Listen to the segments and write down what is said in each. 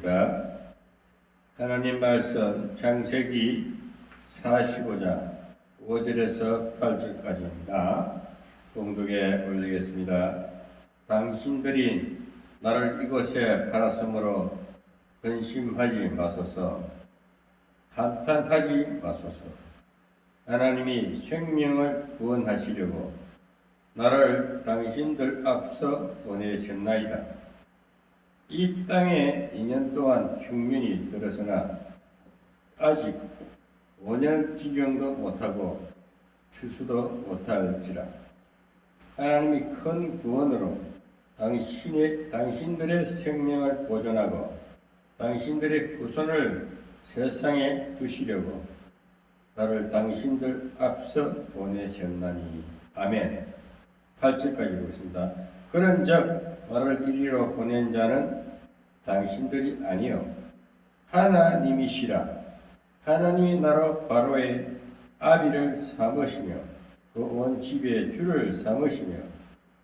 읽겠습니다. 하나님 말씀 창세기 45장 5절에서 8절까지입니다. 공독에 올리겠습니다. 당신들이 나를 이곳에 팔았으므로 근심하지 마소서, 한탄하지 마소서. 하나님이 생명을 구원하시려고 나를 당신들 앞서 보내셨나이다. 이 땅에 2년 동안 흉년이 들었으나 아직 5년 지경도 못하고 추수도 못할지라. 하나님이 큰 구원으로 당신들의 생명을 보존하고 당신들의 후손을 세상에 두시려고 나를 당신들 앞서 보내셨나니. 아멘. 8절까지 보겠습니다. 그런즉 나를 이리로 보낸 자는 당신들이 아니요 하나님이시라. 하나님이 나로 바로의 아비를 삼으시며 그 온 집의 주를 삼으시며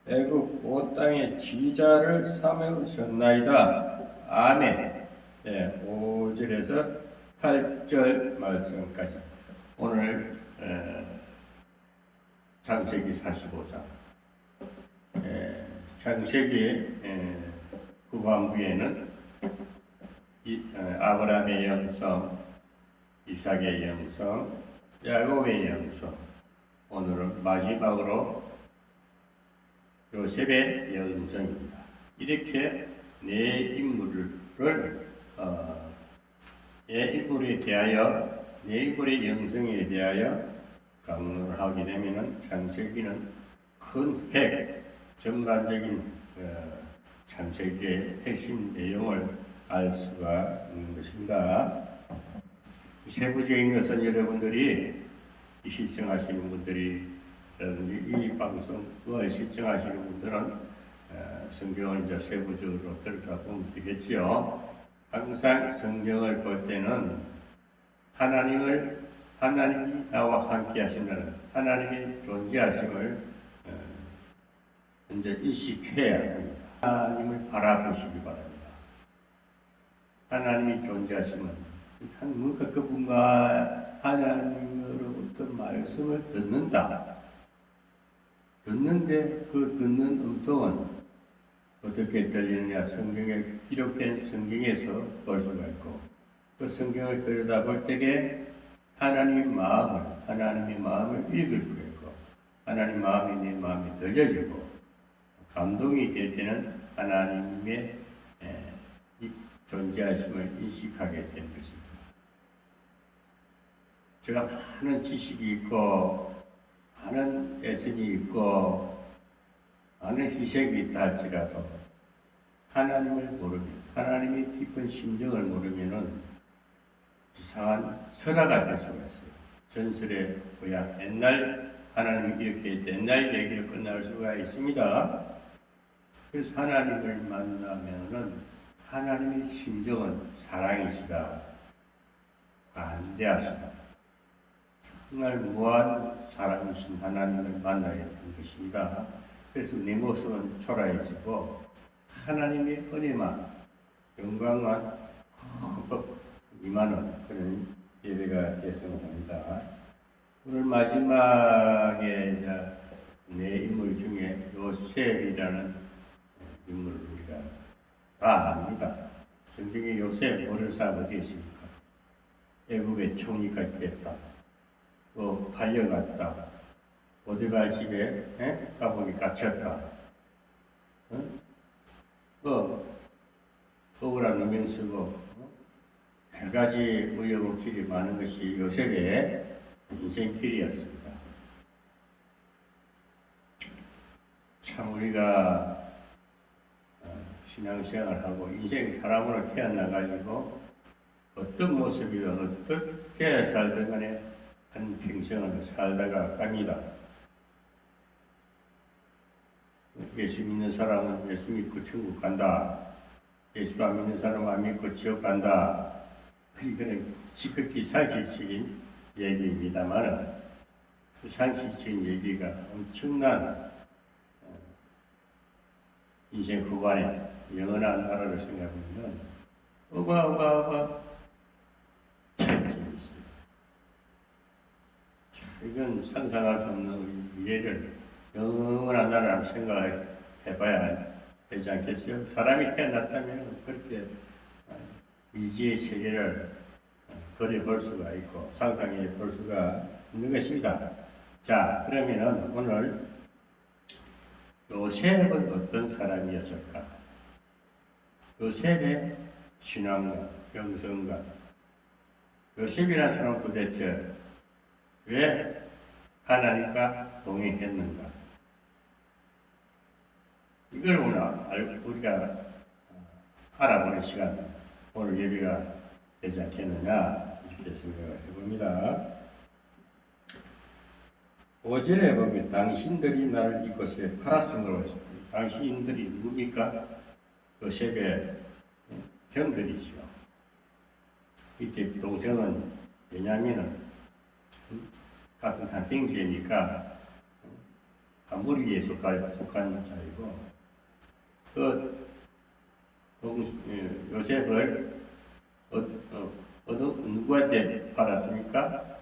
애굽 온 땅의 지자를 삼으셨나이다. 아멘. 네, 5절에서 8절 말씀까지 오늘 창세기 45장 창세기 후반부에는 아브라함의 영성, 이삭의 영성, 야곱의 영성, 오늘은 마지막으로 요셉의 영성입니다. 이렇게 네 인물에 대하여, 네 인물의 영성에 대하여 강론을 하게 되면 창세기는 큰 핵, 전반적인 창세기의 핵심 내용을 알 수가 있는 것입니다. 세부적인 것은 여러분들이 시청하시는 분들이, 이 방송을 시청하시는 분들은 성경을 이제 세부적으로 들여다 보면 되겠지요. 항상 성경을 볼 때는 하나님이 나와 함께 하신다는 하나님의 존재하심을 먼저 인식해야 합니다. 하나님을 바라보시기 바랍니다. 하나님이 존재하시면 뭔가 그분과 하나님으로부터 말씀을 듣는다. 듣는데 그 듣는 음성은 어떻게 들리느냐? 성경에 기록된 성경에서 볼 수가 있고, 그 성경을 들여다볼 때에 하나님의 마음을 읽을 수가 있고, 하나님 마음이 내 마음에 들려지고, 감동이 될 때는 하나님의 존재하심을 인식하게 되는 것입니다. 제가 많은 지식이 있고, 많은 애씀이 있고, 많은 희생이 있다 할지라도 하나님을 모르면, 하나님의 깊은 심정을 모르면은 이상한 설화가 될 수가 있어요. 전설의 고향, 옛날 하나님이 이렇게 했다, 옛날 얘기를 끝날 수가 있습니다. 그래서 하나님을 만나면은 하나님의 심정은 사랑이시다, 관대하시다, 정말 무한 사랑이신 하나님을 만나야 하는 것입니다. 그래서 내 모습은 초라해지고 하나님의 은혜만, 영광만 임하는 그런 예배가 되었으면 합니다. 오늘 마지막에 네 인물 중에 요셉이라는 인물을 우리가 다 압니다. 성경에 요셉 모르는 사람 어디 있습니까? 애굽의 총리까지 됐다. 또 팔려갔다. 보디발 집에 감옥에 갇혔다. 억울한 누명 쓰고 몇 가지 우여곡절이 많은 것이 요셉의 인생길이었습니다. 참 우리가 신앙생활을 하고 인생 사람으로 태어나가지고 어떤 모습이든 어떻게 살든 간에 한 평생을 살다가 갑니다. 예수 믿는 사람은 예수 믿고 천국 간다. 예수 안 믿는 사람은 안 믿고 지옥 간다. 이거는 지극히 상식적인 얘기입니다만, 그 상식적인 얘기가 엄청난 인생 후반에 영원한 나라를 생각하면 어바어바어바 이건 상상할 수 없는 우리 미래를 영원한 나라를 생각해봐야 되지 않겠어요? 사람이 태어났다면 그렇게 미지의 세계를 그려볼 수가 있고 상상해 볼 수가 있는 것입니다. 자, 그러면은 오늘 요셉은 어떤 사람이었을까? 요셉의 신앙과 영성과 요셉이라는 사람은 도대체 왜 하나님과 동행했는가? 이걸 오늘 우리가 알아보는 시간, 오늘 예배가 되지 않겠느냐 이렇게 생각을 해봅니다. 5절에 보면 당신들이 나를 이곳에 팔았으므로 당신들이 누굽니까? 요셉의 형들이죠. 이때 동생은 베냐민은 같은 한생제니까 무리에 속한 자이고 요셉을 누구한테 팔았습니까?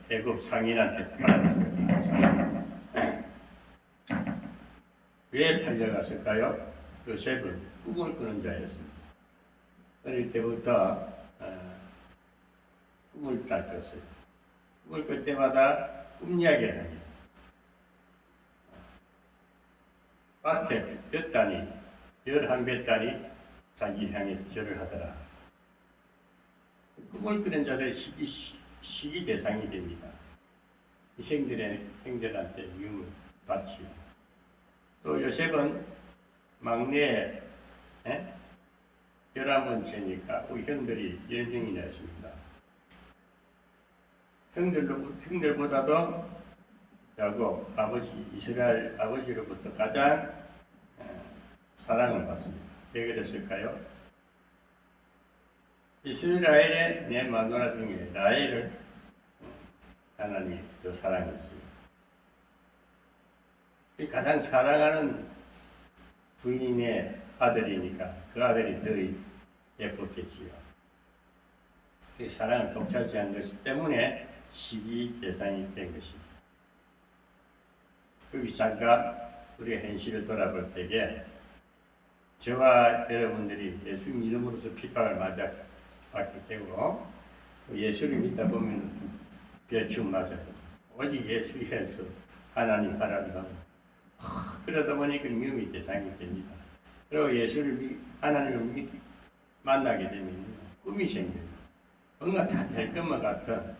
애굽 상인한테 팔았습니다. 왜 팔려갔을까요? 요셉은 꿈을 꾸는 자였습니다. 어릴 때부터 꿈을 잘 꿨어요. 꿈을 꿀 때마다 꿈 이야기를 합니다. 밭에 볕단이, 별 볕단이 자기 향해서 절을 하더라. 꿈을 꾸는 자들의 시기 대상이 됩니다. 형들한테 미움을 받지요. 또 요셉은 막내 11번째니까 우리 형들이 10명이나 있습니다. 형들보다도 야곱 아버지 이스라엘 아버지로부터 가장 사랑을 받습니다. 왜 그랬을까요? 이스라엘의 내 마누라 중에 라헬을 하나님이 더 사랑했어요. 가장 사랑하는 부인의 아들이니까 그 아들이 더 예뻤겠지요. 그 사랑을 독차지한 것 때문에 시기 대상이 된 것입니다. 여기 잠깐 우리의 현실을 돌아볼 때에 저와 여러분들이 예수 믿음으로써 핍박을 받게 되고 예수를 믿다 보면 배충 맞아요. 오직 예수에서 하나님 바라보면 그러다 보니까 미움의 대상이 됩니다. 그리고 예수를 하나님을 만나게 되면 꿈이 생겨요. 뭔가 다 될 것만 같은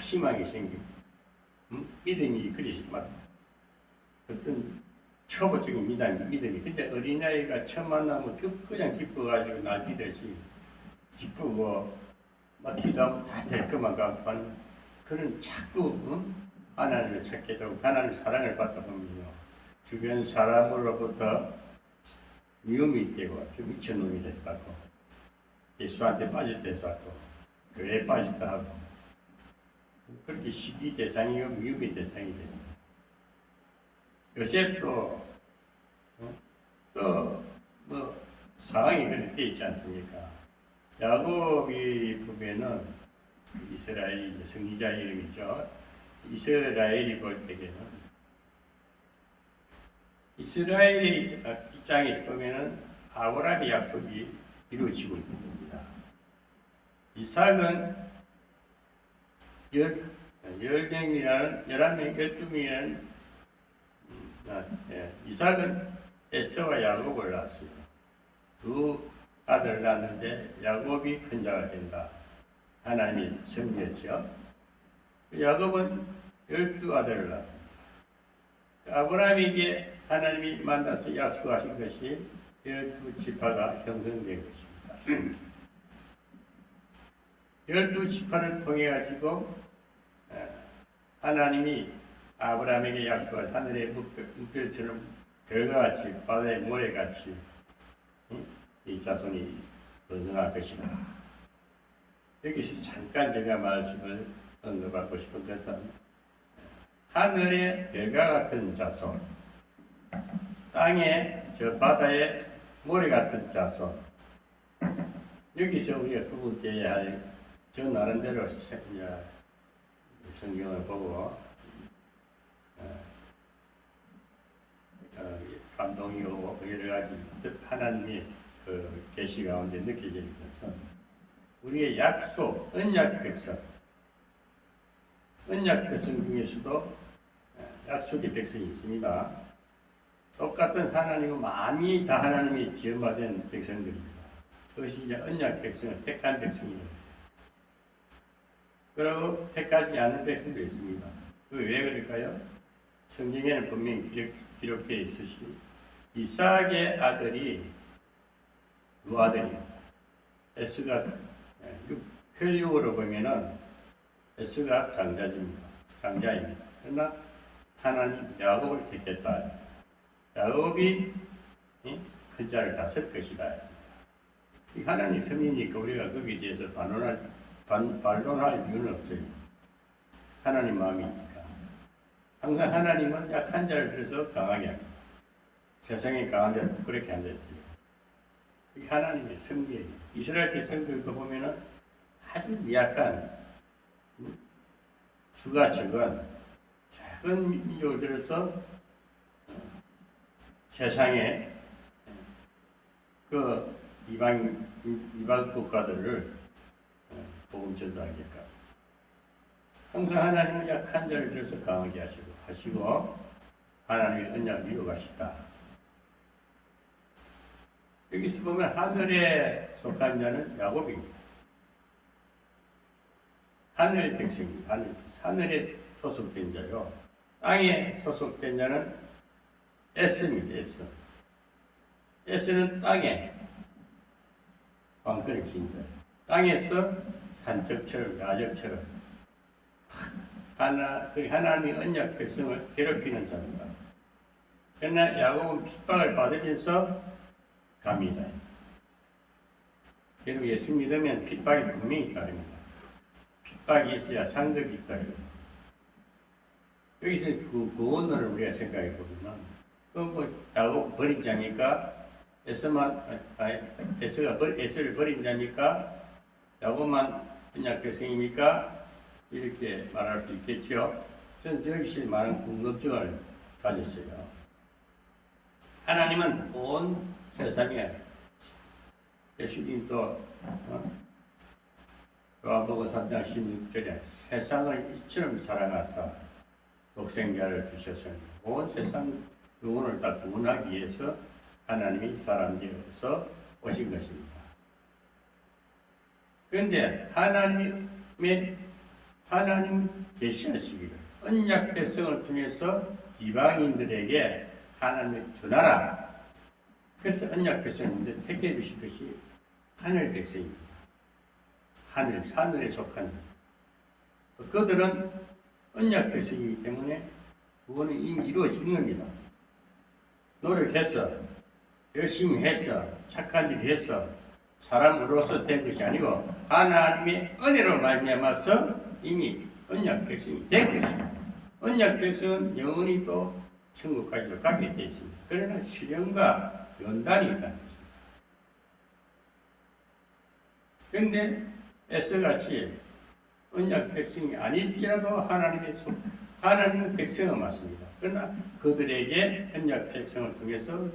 희망이 생기고 믿음이 그리 막 어떤 초보적인 믿음이 근데 어린아이가 처음 만나면 그냥 기뻐가지고 날뛰듯이 기쁘고 막 기도하면 다 될 것만 같은 그런 자꾸 하나님을 찾게 되고 하나님 사랑을 받다 보면요 주변 사람으로부터 미움이 되고 좀 미친놈이 됐었고 예수한테 빠질 때 됐었고 교회에 빠졌다 하고 그렇게 시기 대상이고 미움의 대상이 됩니다. 요셉도 뭐 상황이 그렇게 돼 있지 않습니까? 야곱이 보면은 이스라엘 승리자 이름이죠. 이스라엘이 볼 때에는 이스라엘의 입장에서 보면은 아브라함의 약속이 이루어지고 있는 겁니다. 이삭은 10명이라는 11명, 12명이라는 이삭은 에서와 야곱을 낳았어요. 두 아들을 낳았는데 야곱이 큰 자가 된다. 하나님이 선비했죠. 야곱은 12아들을 낳았습니다. 아브라함에게 하나님이 만나서 약속하신 것이 12지파가 형성된 것입니다. 12지파를 통해 가지고 하나님이 아브라함에게 약속한 하늘의 물결처럼 별과 같이 바다의 모래같이 이 자손이 번성할 것이다. 여기서 잠깐 제가 말씀을 언급하고 싶은 것은 하늘의 별과 같은 자손 땅에 저 바다에 모래 같은 자손 여기서 우리가 구분되어야 할 저 나름대로 성경을 보고 감동이 오고 여러 가지 하나님의 그 계시 가운데 느껴지는 것은 우리의 약속, 언약 백성, 언약 백성 중에서도 약속의 백성이 있습니다. 똑같은 하나님은 만민이 다 하나님이 지음받은 백성들입니다. 그것이 이제 언약 백성을 택한 백성이에요. 그리고 택하지 않은 백성도 있습니다. 그 왜 그럴까요? 성경에는 분명히 기록되어 있으시 이삭의 아들이 두 아들입니다. 에스가 혈육으로 보면은 에스가 장자입니다. 그러나 하나님 야곱을 택했다 했습니다. 야곱이 큰 자를 다쓸 것이다 했습니다. 하나님 섭리니까 우리가 거기에 대해서 반론할 이유는 없어요. 하나님 마음이니까. 항상 하나님은 약한 자를 들어서 강하게 합니다. 세상에 강한 자를 부끄럽게 한다 했어요. 이게 하나님의 섭리예요. 이스라엘 백성들도 보면은 아주 미약한 수가 적은 작은 민족을 들어서 세상에 그 이방 국가들을 복음 전도하겠다. 항상 하나님은 약한 자를 들어서 강하게 하시고 하나님의 언약을 이루가시다. 여기서 보면 하늘에 속한 자는 야곱입니다. 하늘 백성입니다. 하늘에 소속된 자요. 땅에 소속된 자는 에스입니다. 에스는 땅에 왕권을 지닌 자예요. 땅에서 산적처럼 야적처럼 하나님의 언약 백성을 괴롭히는 자입니다. 그러나 야곱은 핍박을 받으면서 갑니다. 그리고 예수 믿으면 핍박이 분명히 따릅니다. 핍박이 있어야 상급이 따릅니다. 여기서 그 원론을 우리가 생각해 보면 야곱 버린 자니까 에서를 버린 자니까 야곱만 언약 백성이니까 이렇게 말할 수 있겠죠. 저는 여기서 많은 궁금증을 가졌어요. 하나님은 온 세상에 예수님도 요한복음 3장 16절에 세상을 이처럼 사랑하사 독생자를 주셨으니 온 세상 영혼을 다 구원하기 위해서 하나님이 사람 되어서 오신 것입니다. 그런데 하나님 계시하시기를 언약 백성을 통해서 이방인들에게 하나님을 전하라. 그래서 언약 백성인데 택해 주신 것이 하늘 백성입니다. 하늘에 속한 그들은 언약 백성이기 때문에 그거는 이미 이루어진 겁니다. 노력해서 열심히 해서 착한 일 해서 사람으로서 된 것이 아니고 하나님의 은혜로 말미암아서 이미 언약 백성이 된 것입니다. 언약 백성은 영원히 또 천국까지도 가게 되어 있습니다. 그러나 시련과 연단이 있다는 것입니다. 그런데 에서같이 언약 백성이 아닐지라도 하나님은 백성은 맞습니다. 그러나 그들에게 언약 백성을 통해서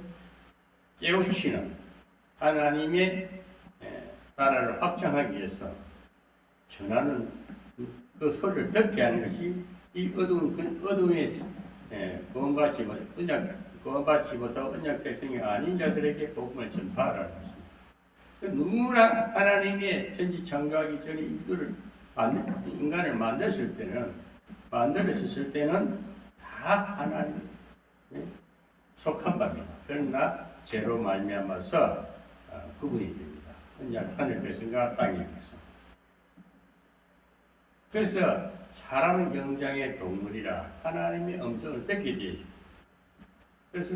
깨우치는 하나님의 나라를 확장하기 위해서 전하는 그 소리를 듣게 하는 것이 이 어둠의 구원받지 못하고 언약 백성이 아닌 자들에게 복음을 전파하라는 것입니다. 누구나 하나님의 천지 창조하기 전에 인간을 만들었을 때는 다 하나님 속한 바입니다. 그러나 죄로 말미암아서 구분이 됩니다. 언약 하늘 백성과 땅의 백성. 그래서 사람은 영장의 동물이라 하나님의 음성을 듣게 되어 있습니다. 그래서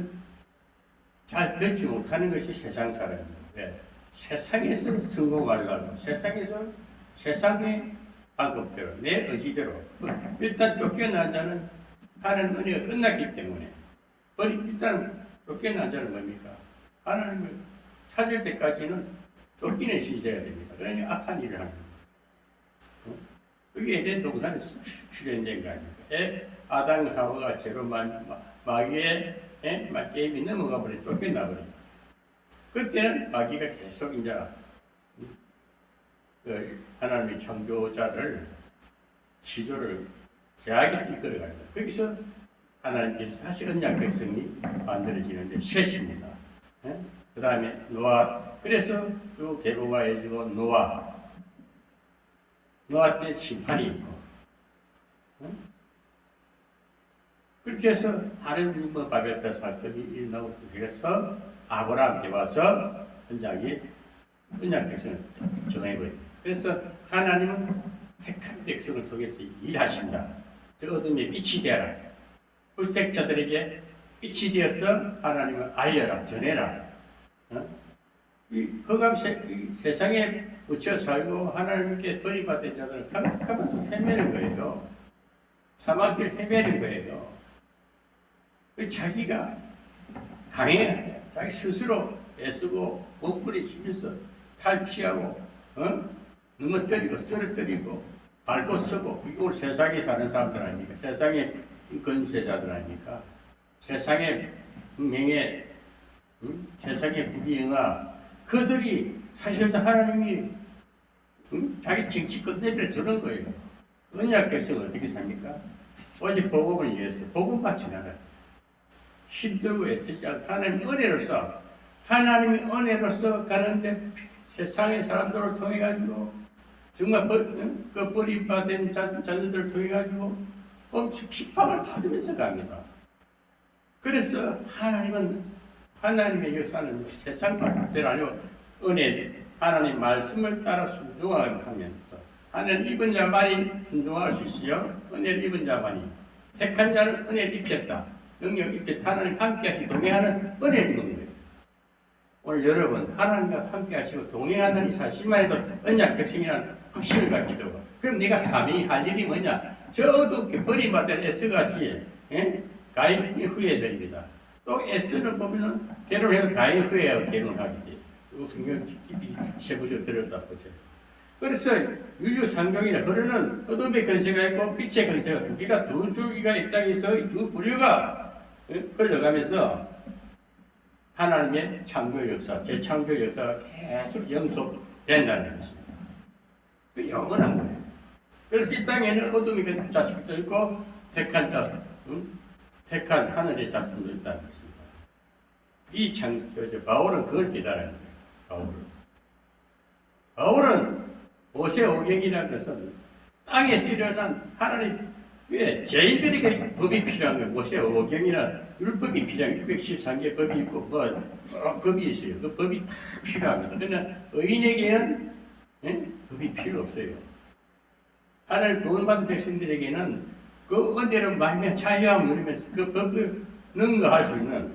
잘 듣지 못하는 것이 세상 사람입니다. 왜? 세상에서 성공하려고 세상의 방법대로 내 의지대로 일단 쫓겨난 자는 하나님 은혜가 끝났기 때문에 일단 쫓겨난 자는 뭡니까? 하나님을 찾을 때까지는 쫓기는 신세가 됩니다. 그러니 악한 일을 하는 거예요. 그게 에덴 동산에 출현된 거 아닙니까? 아담 하와가 죄로 마귀의 게임이 넘어가 버려 쫓겨나 버리죠. 그때는 마귀가 계속 이제 하나님의 창조자를 시조를 제약에서 이끌어갑니다. 거기서 하나님께서 다시 언약 백성이 만들어지는데 셋입니다. 그 다음에 노아, 그래서 쭉 계보가 해주고 노아 때 심판이 있고, 그렇게 해서 하나님 바벨탑 사건이 일어나고 그래서 아브라함께 와서 언약 백성을 정해버립니다. 그래서 하나님은 택한 백성을 통해서 일하신다. 저 어둠에 빛이 되어라. 불택자들에게 빛이 되어서 하나님을 알려라, 전해라. 이 세상에 묻혀 살고 하나님께 버림받은 자들은 가면서 헤매는 거예요. 사막길 헤매는 거예요. 자기가 강해야 돼. 자기 스스로 애쓰고 몸부림치면서 탈취하고 넘어뜨리고 쓰러뜨리고 밟고 쓰고 그게 오늘 세상에 사는 사람들 아닙니까? 세상의 권세자들 아닙니까? 세상의 명예, 세상의 부귀영화, 그들이 사실상 하나님이 자기 정치 끝내들 주는 거예요. 언약 백성은 어떻게 삽니까? 오직 복음을 위해서 복음 받지 않아요. 힘들고 애쓰지 않고 하나님이 은혜로서 가는데 세상의 사람들을 통해 가지고 정말 그 버림받은 자녀들을 통해 가지고 엄청 핍박을 받으면서 갑니다. 그래서 하나님의 역사는 세상 방법대로 아니고 하나님 말씀을 따라 순종하면서 하나님 입은 자만이 순종할 수 있어요. 은혜를 입은 자만이. 택한 자는 은혜를 입혔다. 능력 입혔다. 하나님 함께 하시고 동행하는 은혜를 입는 거예요. 오늘 여러분 하나님과 함께 하시고 동행하는 이 사실만 해도 언약 백성이라는 확신을 갖게 되고, 그럼 내가 사명이 할 일이 뭐냐? 저 어둡게 버림받은 에스같이 가인 후예들입니다. 또 에스를 보면은 결혼해서 가인 후예하고 결혼하게 돼 있어요. 성경 깊이 세부적으로 들여다보세요. 그래서 유유상종이나 흐르는 어둠의 근세가 있고 빛의 근세가 두 개가 두 줄기가 이 땅에서 두 부류가 흘러가면서 하나님의 창조 역사, 재창조 역사가 계속 영속된다는 것입니다. 그 영원한 거예요. 그래서 이 땅에는 어둠의 자식도 있고 택한 자식, 택한 하늘의 자식도 있다는 것입니다. 이 창조, 바울은 그걸 기다리는 거예요. 바울은 모세오경이라는 것은 땅에서 일어난 하나님, 왜 죄인들에게 법이 필요한 거예요. 모세오경이나 율법이 필요한 613개 법이 있고 법이 있어요. 그 법이 다 필요합니다. 그러나 의인에게는 법이 필요 없어요. 하나님 구원받은 백성들에게는 그 은혜를 말미암아 자유함을 누리면서 그 법을 능가할 수 있는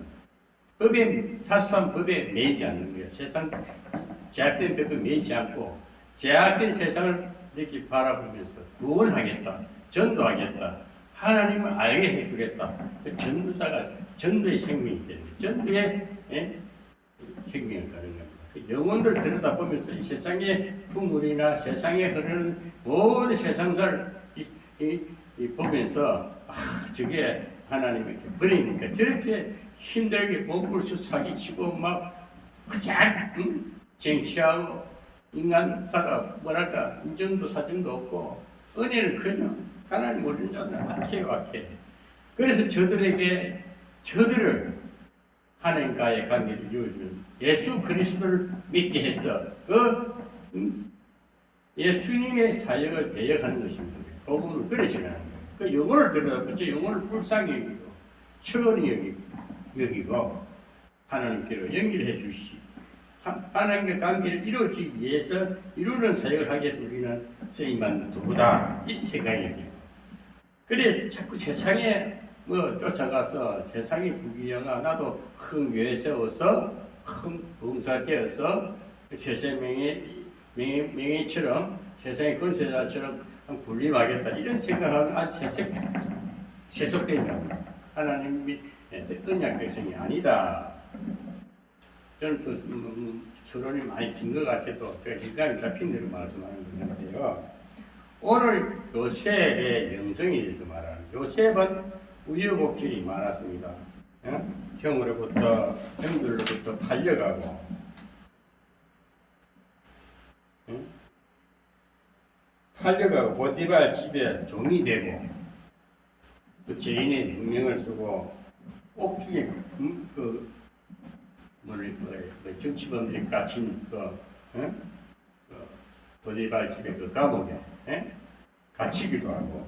법에, 사소한 법에 매이지 않는 거예요. 세상 제약된 법에 매이지 않고 제약된 세상을 이렇게 바라보면서 구원하겠다, 전도하겠다, 하나님을 알게 해주겠다. 그 전도자가 전도의 생명이 되는 거예요. 전도의 생명을 가는 겁니다. 그 영혼들 들여다보면서 이 세상의 풍물이나 세상에 흐르는 모든 세상사를 보면서 저게 하나님이 이렇게 버리니까 저렇게 힘들게 몸불수 사기치고 막 그냥 쟁취하고 인간사가 뭐랄까 인정도 사정도 없고 은혜를 그냥 하나님 모르는 자들은 악해. 그래서 저들을 하나님과의 관계를 이루어주는 예수 그리스도를 믿게 해서 예수님의 사역을 대역하는 것입니다. 복음을 그려지는 거예요. 그 영혼을 들여다보죠. 영혼을 불쌍히 여기고 천히 여기고 하나님께로 연결해 주시지. 하나님과 관계를 이루어지기 위해서 이루는 사역을 하기 위해서 우리는 쓰임만 누구다 이 생각이 돼요. 그래 자꾸 세상에 쫓아가서 세상의 부귀영화 나도 큰 교회 세워서 큰 봉사 되어서 세상 명예처럼 세상의 권세자처럼 군림하겠다 이런 생각하면 아주 세속된 겁니다. 하나님이 언약 백성이 아니다. 저는 또 서론이 많이 긴 것 같아도 제가 일단 잡힌 대로 말씀하는 건데요. 오늘 요셉의 영성에 대해서 말하는 요셉은 우여곡절이 많았습니다. 형으로부터 형들로부터 팔려가고 팔려가고 보디발 집에 종이 되고 또 죄인의 누명을 쓰고 옥중에 정치범들이 갇힌 보디발 집에 그 감옥에 갇히기도 하고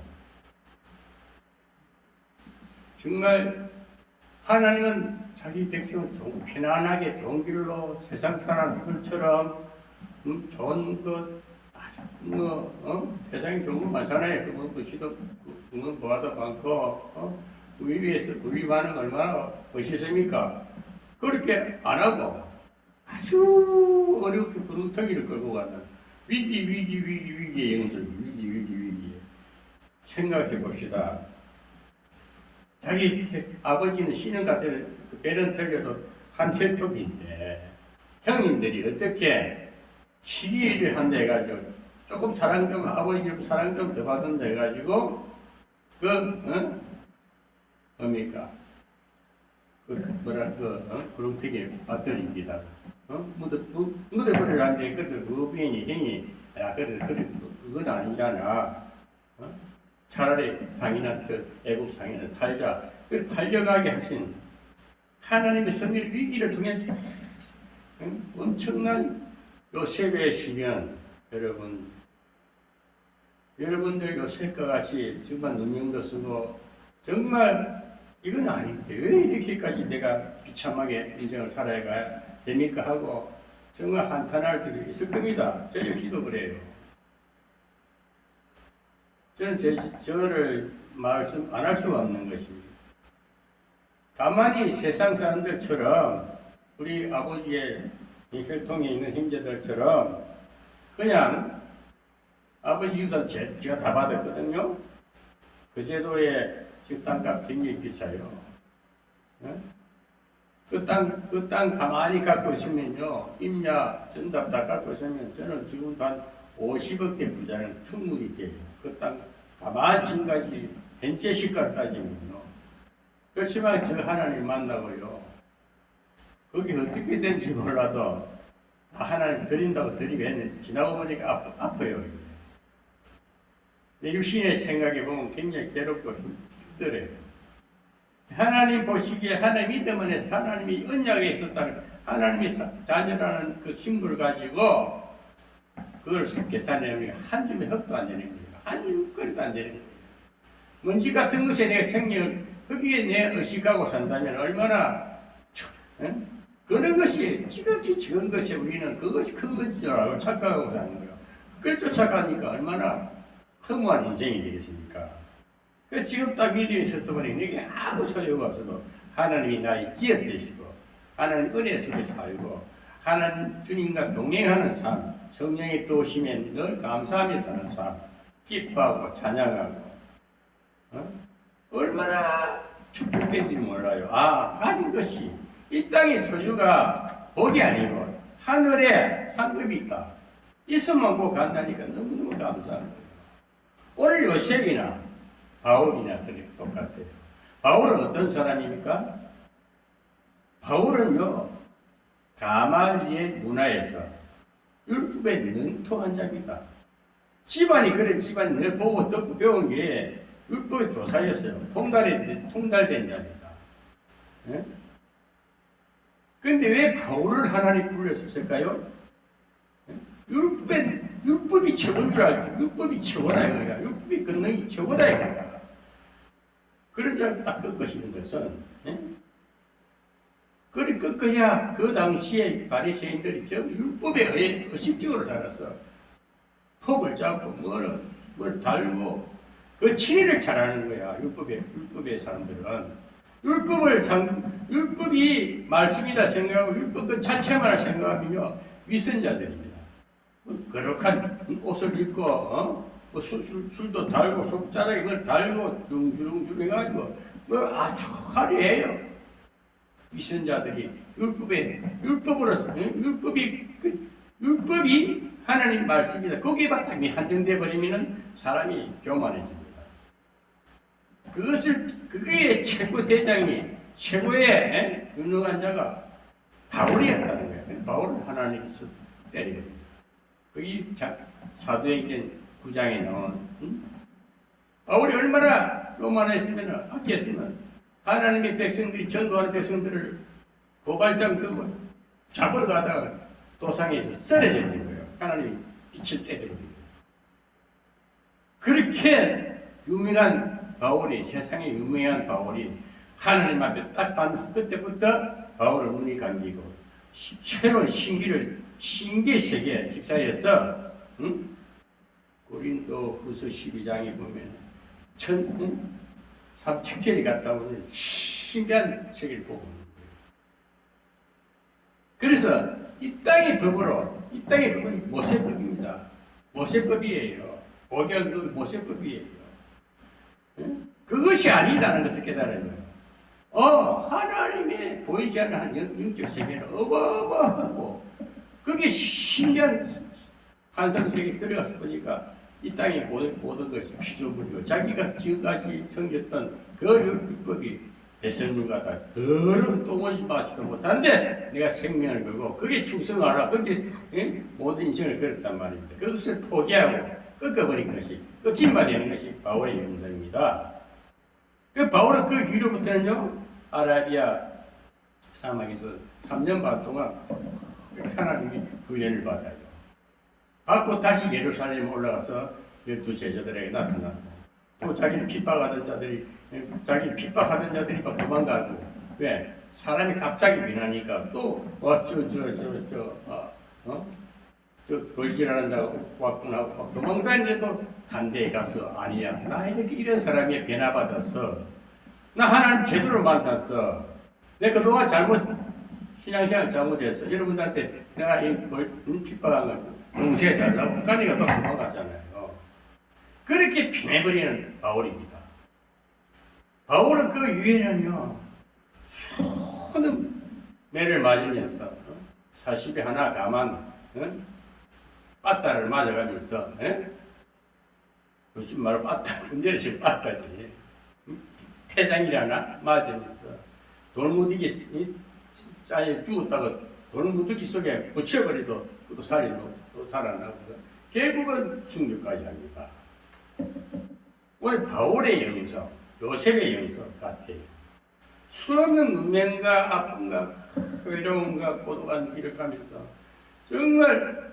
정말 하나님은 자기 백성을 편안하게 좋은 길로 세상 사람들처럼 좋은 것 세상에 좋은 거 많잖아요. 시도 뭐하다 많고 우리 위해서 구입하는 얼마나 멋있습니까? 그렇게 안 하고 아주 어렵게 구렁텅이를 끌고 가는 위기의 영성, 위기 생각해 봅시다. 자기 아버지는 신은 같은 배는 틀려도 한 혈통인데 형님들이 어떻게 시기를 한다 해가지고 조금 사랑 좀 아버지 사랑 좀 더 받은다 해가지고 뭡니까 구렁텅이에 받들입니다. 묻어버리라는데 그들 부인이 형이 그건 아니잖아. 차라리 상인한테 애국 상인을 팔자. 그 팔려가게 하신 하나님의 섭리를 위기를 통해서 엄청난 요셉의 시련 여러분들 요셉과 같이 정말 누명도 쓰고 정말 이건 아닌데 왜 이렇게까지 내가 비참하게 인생을 살아야 됩니까 하고 정말 한탄할 때도 있을 겁니다. 저 역시도 그래요. 저는 저를 말씀 안 할 수가 없는 것이 가만히 세상 사람들처럼 우리 아버지의 혈통에 있는 형제들처럼 그냥 아버지 유산 제가 다 받았거든요. 그 제도에 지금 땅값 굉장히 비싸요. 그 땅 가만히 갖고 있으면요. 임야 전답 다 갖고 있으면 저는 지금 한 50억대 부자는 충분히 돼요. 그 땅 가만히 지금까지 현재 시가를 따지면요. 그렇지만 저 하나님 만나고요. 거기 어떻게 된지 몰라도 하나님 드린다고 드리고 했는데 지나고 보니까 아파요. 내 육신의 생각해 보면 굉장히 괴롭고 힘들어요. 하나님 보시기에 하나님 믿음 안에서 하나님이 언약에 있었다는 하나님이 자녀라는 그 식물을 가지고 그걸 계산해보니까 한 줌의 흙도 안 되는 거예요. 한 줌거리도 안 되는 거예요. 먼지 같은 것에 내 생명 거기에 내 의식하고 산다면 얼마나 그런 것이 지극히 적은 것이 우리는 그것이 큰 것인 줄 알고 착각하고 사는 거예요. 그걸 쫓아가니까 얼마나 허무한 인생이 되겠습니까? 그래서 지금 딱 믿음이 있어서 보니 내게 아무 소용가 없어도 하나님이 나의 기업 되시고 하나님 은혜 속에 살고 하나님 주님과 동행하는 삶 성령의 도우심에 늘 감사하며 사는 삶 기뻐하고 찬양하고 얼마나 축복된지 몰라요. 가진 것이 이 땅의 소유가 복이 아니고 하늘에 상급이 있다. 있으면 꼭 간다니까 너무너무 감사한 거예요. 오늘 요셉이나 바울이나 그렇게 똑같아요. 바울은 어떤 사람입니까? 바울은요, 가말리엘 문화에서 율법에 능통한 자입니다. 집안이 그래 집안이 늘 보고 듣고 배운 게 율법의 도사였어요. 통달된 자입니다. 그런데 왜 바울을 하나님 불렀을까요? 율법이 최고인 줄 알죠. 율법이 최고다 이거야. 율법이 권능이 최고다 이거야. 그런 줄 딱 꺾으시는 것은 그리 꺾어야 그 당시에 바리새인들이 전부 율법에 의식적으로 살았어. 법을 잡고 뭘 달고 그 진리를 잘하는 거야. 율법의 사람들은 율법이 말씀이다 생각하고 율법 그 자체만 생각하면요 위선자들입니다. 거룩한 옷을 입고 술도 달고 속자락에 그걸 달고 주렁주렁 해가지고 아주 화려해요. 위선자들이 율법으로서 율법이 하나님 말씀이다. 거기에 바탕이 한정돼 버리면은 사람이 교만해집니다. 그게 최고 대장이 최고의 유능한 자가 바울이었다는 거예요. 바울을 하나님께서 때리거든요. 거기 사도행전 9장에 나온 바울이 얼마나 교만했으면 악했으면 하나님의 백성들이 전도하는 백성들을 고발장 들고 잡으러 가다가 도상에서 쓰러져 버린 거예요. 하나님이 빛을 때려버린 거예요. 그렇게 유명한 바울이, 세상에 유명한 바울이 하나님 앞에 딱 반 그때부터 바울의 눈이 감기고 새로운 신기 세계에 휩싸여서 고린도 후서 12장에 보면 책제리 갔다 오는 신기한 세계를 보고 있는 거예요. 그래서 이 땅의 법은 모세법입니다. 모세법이에요. 오경도 모세법이에요. 그것이 아니다는 것을 깨달은 거예요. 하나님의 보이지 않는 영적 세계는 어마어마하고 그게 신기한 환상세계에 들어가서 보니까 이 땅의 모든 것이 피조물이고 자기가 지금까지 섬겼던 그 율법이 배설물과 다 더러운 똥오지 마지도 못한데 내가 생명을 걸고 거기에 충성하라. 거기에 모든 인생을 걸었단 말입니다. 그것을 포기하고 꺾어버린 것이 꺾임만 되는 것이 바울의 형상입니다. 그 바울은 그 이후로부터는요 아라비아 사막에서 3년 반 동안 하나님이 훈련을 받아요. 받고 다시 예루살렘 올라가서 12제자들에게 나타나고 또 자기를 핍박하던 자들이 막 도망가고 왜? 사람이 갑자기 변하니까 또 돌질하는 자가 왔구나 하고 도망다니는데도 단대에 가서 아니야 나 이런 사람이 변화받았어 나 하나님 제대로 만났어 내가 그동안 신앙생활 잘못했어 여러분들한테 내가 핍박한 거 용서해달라고 까니가 또 도망갔잖아요. 그렇게 변해버리는 바울입니다. 바울은 그 유해는요 수많은 매를 맞으면서 40에 하나 가만 빠따를 맞아가면서 요즘 말로 빠따 군대를 지금 빠따지 태장이라나 맞으면서 돌무더기 짜에 죽었다가 돌무더기 속에 붙여버려도 또 살아나고 결국은 순교까지 합니다. 오늘 바울의 영성, 요셉의 영성 같아요. 수없는 문명과 아픔과 외로움과 고독한 길을 가면서 정말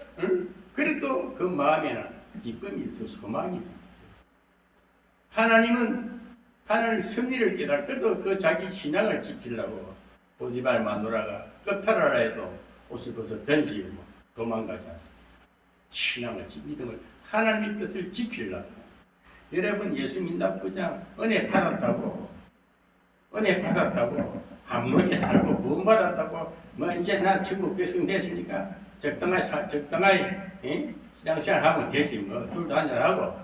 그래도 그 마음에는 기쁨이 있었고 소망이 있었어요. 하나님 승리를 깨닫고도 그 자기 신앙을 지키려고 보디발 마누라가 껍탈하라 해도 옷을 벗어 던지고 도망가지 않습니다. 신앙을 믿음을 하나님의 뜻을 지키려고. 여러분 예수 믿나 그냥 은혜 받았다고 아무렇게 살고 구원 받았다고 이제 난 천국 백성 됐으니까 적당하게 신앙생활 하면 되지 술도 한잔하고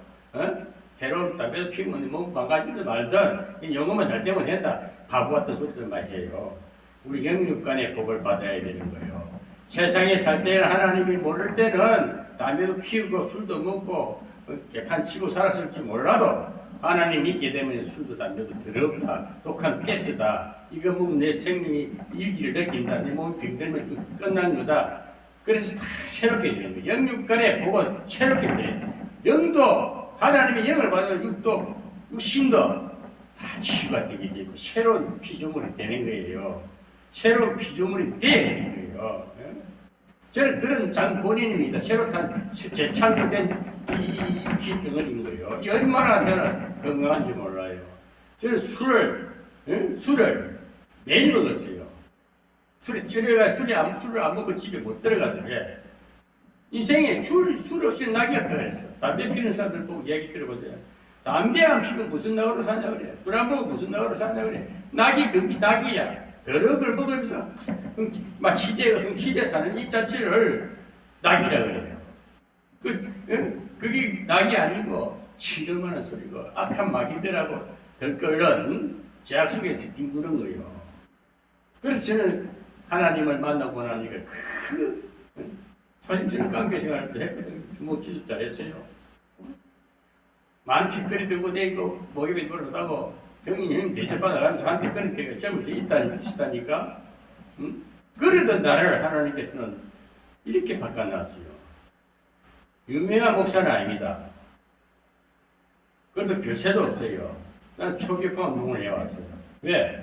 해로운 담배도 피우면 몸 망가지든 말든 영어만 잘 되면 된다. 바보 같은 소리들만 해요. 우리 영육간의 복을 받아야 되는 거예요. 세상에 살 때는 하나님이 모를 때는 담배도 피우고 술도 먹고 개판 치고 살았을지 몰라도 하나님 믿게 되면 술도 담배도 더럽다. 독한 가스다. 이거 먹으면 내 생명이 일기를 느낀다. 내 몸이 병들면 끝난 거다. 그래서 다 새롭게 되는 거예요. 영육간의 복은 새롭게 돼요. 영도 하나님의 영을 받으면 육도 육신도 다 치유가 되게 되고 새로운 피조물이 되는 거예요. 새로운 피조물이 되는 거예요. 저는 그런 본인입니다. 새로 재창조된 이 육신 덩어리인 거예요. 이 얼마나 저는 건강한지 몰라요. 저는 술을 매일 먹었어요. 술을 안 먹고 집에 못 들어가서 그래. 인생에 술 없이 낙이 없다 그랬어. 담배 피는 사람들 보고 얘기 들어보세요. 담배 안 피면 무슨 낙으로 사냐 그래. 술 안 먹으면 무슨 낙으로 사냐 그래. 낙이 그게 낙이야. 여러 걸 먹으면서 막 시대 사는 이 자체를 낙이라 그래요. 그게 낙이 아니고 시름하는 소리고 악한 마귀들하고 덜끓는 제약 속에서 뒹구는 거예요. 그래서 저는 하나님을 만나고 나니까 사실 저는 깡패 생활도 했거든요. 주먹질도 잘했어요. 많은 핏거리 들고 다니고 목욕이 돌아다고 형님 대접받아가면서 한 핏거리 젊을 수 있다니까. 응? 그래도 나를 하나님께서는 이렇게 바꿔놨어요. 유명한 목사는 아닙니다. 그것도 별세도 없어요. 난 초기파 운동을 해왔어요. 왜?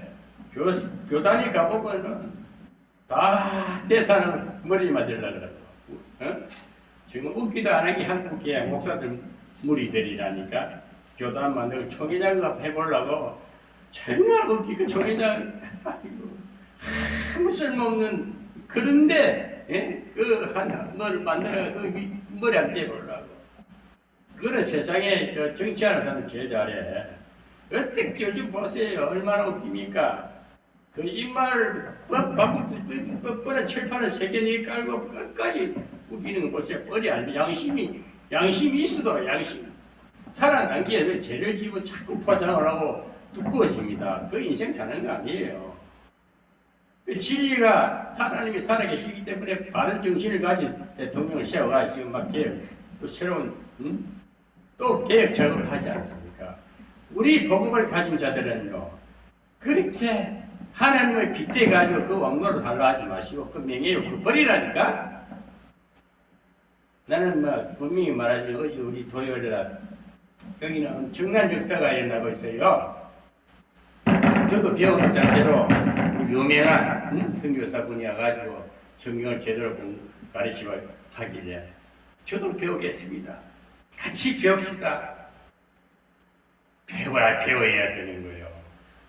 교단이 가보면은 다 대사는 머리만 들려고 그러고, 어? 지금 웃기도 안 하기 한국에 목사들 무리들이라니까 교단 만들고 총회장 해보려고 정말 웃기고 총회장 아무 쓸모없는 그런데 예? 뭘 만들어 머리 안 떼보려고 그런 세상에 정치하는 사람 제일 잘해. 어떻게 요즘 보세요. 얼마나 웃깁니까? 거짓말 뻔뻔한 철판을 세 개 깔고 끝까지 웃기는 거 보세요. 뻔히 알면 양심이 있어도 양심 살아남기에 왜 죄를 지고 자꾸 포장을 하고 두꺼워집니다. 그 인생 사는 거 아니에요. 진리가 하나님이 살아계시기 때문에 바른 정신을 가진 대통령을 세워가지고 막 개혁, 또 새로운 또 개혁 작업을 하지 않습니까? 우리 복음을 가진 자들은요 그렇게 하나님을 빗대가지고 그 왕노를 하려 하지 마시고 그 명예욕 버리라니까. 나는 분명히 말하지 어제 우리 토요일날 여기는 엄청난 역사가 일어나고 있어요. 저도 배우는 자세로 유명한 선교사분이 와가지고 성경을 제대로 가르치고 하길래 저도 배우겠습니다. 같이 배웁시다. 배워야 되는 거예요.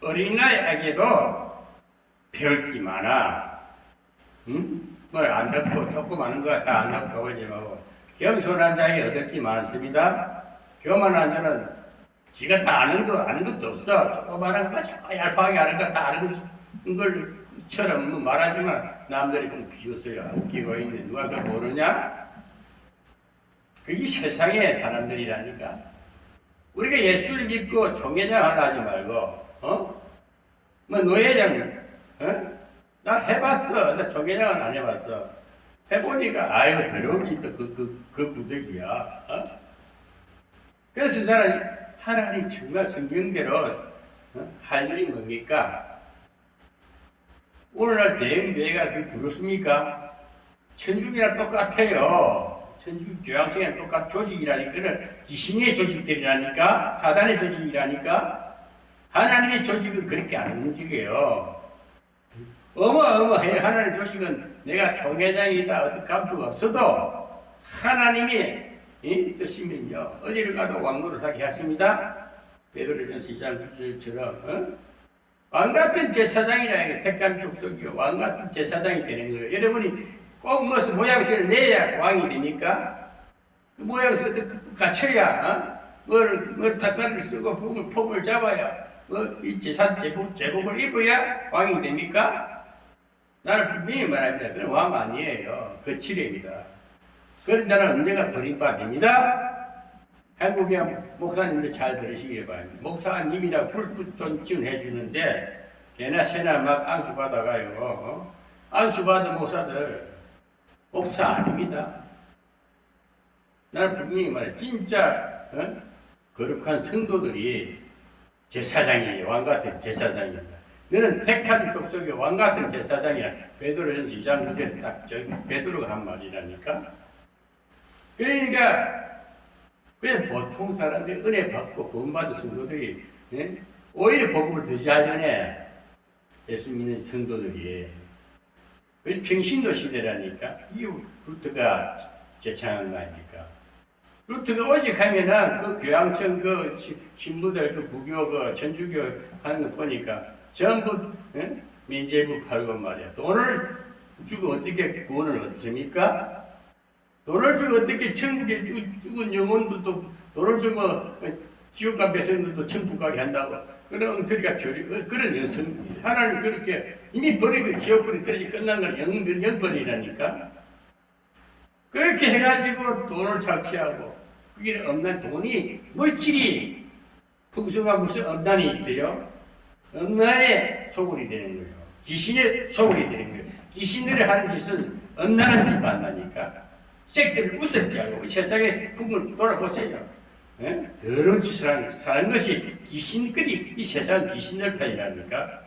어린아이에게도 배울 게 많아. 뭘 안 듣고 조금 아는 거 다 안 듣고 가보지 말고 겸손한 자에게 얻을 게 많습니다. 교만한 자는 지가 다 아는 것도 없어. 조그마한 거 자꾸 얄팍하게 아는 거 다 아는 것처럼 말하지만 남들이 보면 비웃어요. 웃기고 있는데 누가 그걸 모르냐? 그게 세상의 사람들이라니까. 우리가 예수를 믿고 총회장을 하지 말고 노회장 나 해봤어. 나 총회장은 안 해봤어. 해보니까 아유 더러운 게 또 그 구덕이야. 그래서 저는 하나님 정말 성경대로 할 일이 뭡니까? 오늘날 대형교회가 그게 부럽습니까? 천주교랑 똑같아요. 천주교 교황청이랑 똑같은 조직이라니까 귀신의 조직들이라니까 사단의 조직이라니까 하나님의 조직은 그렇게 안 움직여요. 어마어마해. 하나님의 조직은 내가 총회장이다 어떤 감투가 없어도 하나님이 쓰시면요 어디를 가도 왕노를 하게 하십니다. 베드로전서 2장 9절처럼 왕같은 제사장이라 택한 족속이요 왕같은 제사장이 되는 거예요. 여러분이 꼭 무슨 모양새를 내야 왕이 됩니까? 그 모양새를 갖춰야 뭘 닭다리를 쓰고 품을 잡아야 이 제복을 입어야 왕이 됩니까? 나는 분명히 말합니다. 그건 왕 아니에요. 거칠입니다. 그런 자는 언젠가 버림받습니다. 한국의 목사님들 잘 들으시길 바랍니다. 목사님이라 불존해 주는데 개나 새나 막 안수받아가요. 안수받은 목사들 목사 아닙니다. 나는 분명히 말해 진짜 거룩한 성도들이 제사장이에요. 왕같은 제사장입니다. 너는 택한 족속의 왕같은 제사장이야. 베드로전서 2장 9절에 딱 베드로가 한 말이라니까. 그러니까 왜 보통 사람들이 은혜 받고 구원받은 성도들이 오히려 복음을 더 잘 전해. 예수 믿는 성도들이 평신도 시대라니까. 이 루트가 제창한 거 아닙니까? 루트가 오직 하면은 그 교황청 그 신부들 그 부교 그 천주교 하는 거 보니까 전부 민재부 팔고 말이야. 돈을 주고 어떻게 구원을 얻습니까? 돈을 주고 어떻게 천국에 죽은 영혼들도 돈을 주고 지옥 간 백성들도 천국 가게 한다고 그런 엉터리가 그런 연성 하나님 그렇게 이미 버리고 지옥 버리 떨어지 끝난 건 영벌이라니까. 그렇게 해가지고 돈을 착취하고 그게 없는 돈이 물질이 풍수가 무슨 엄난이 있어요? 엄난에 소굴이 되는 거예요. 귀신의 소울이 되는 거예요. 귀신들이 하는 짓은 엄난한 짓 만나니까 섹스를 우습게 하고 세상의 부분 돌아보세요. 예? 더러운 짓을 하는 것이 귀신들이 이 세상 귀신들 편이라니까.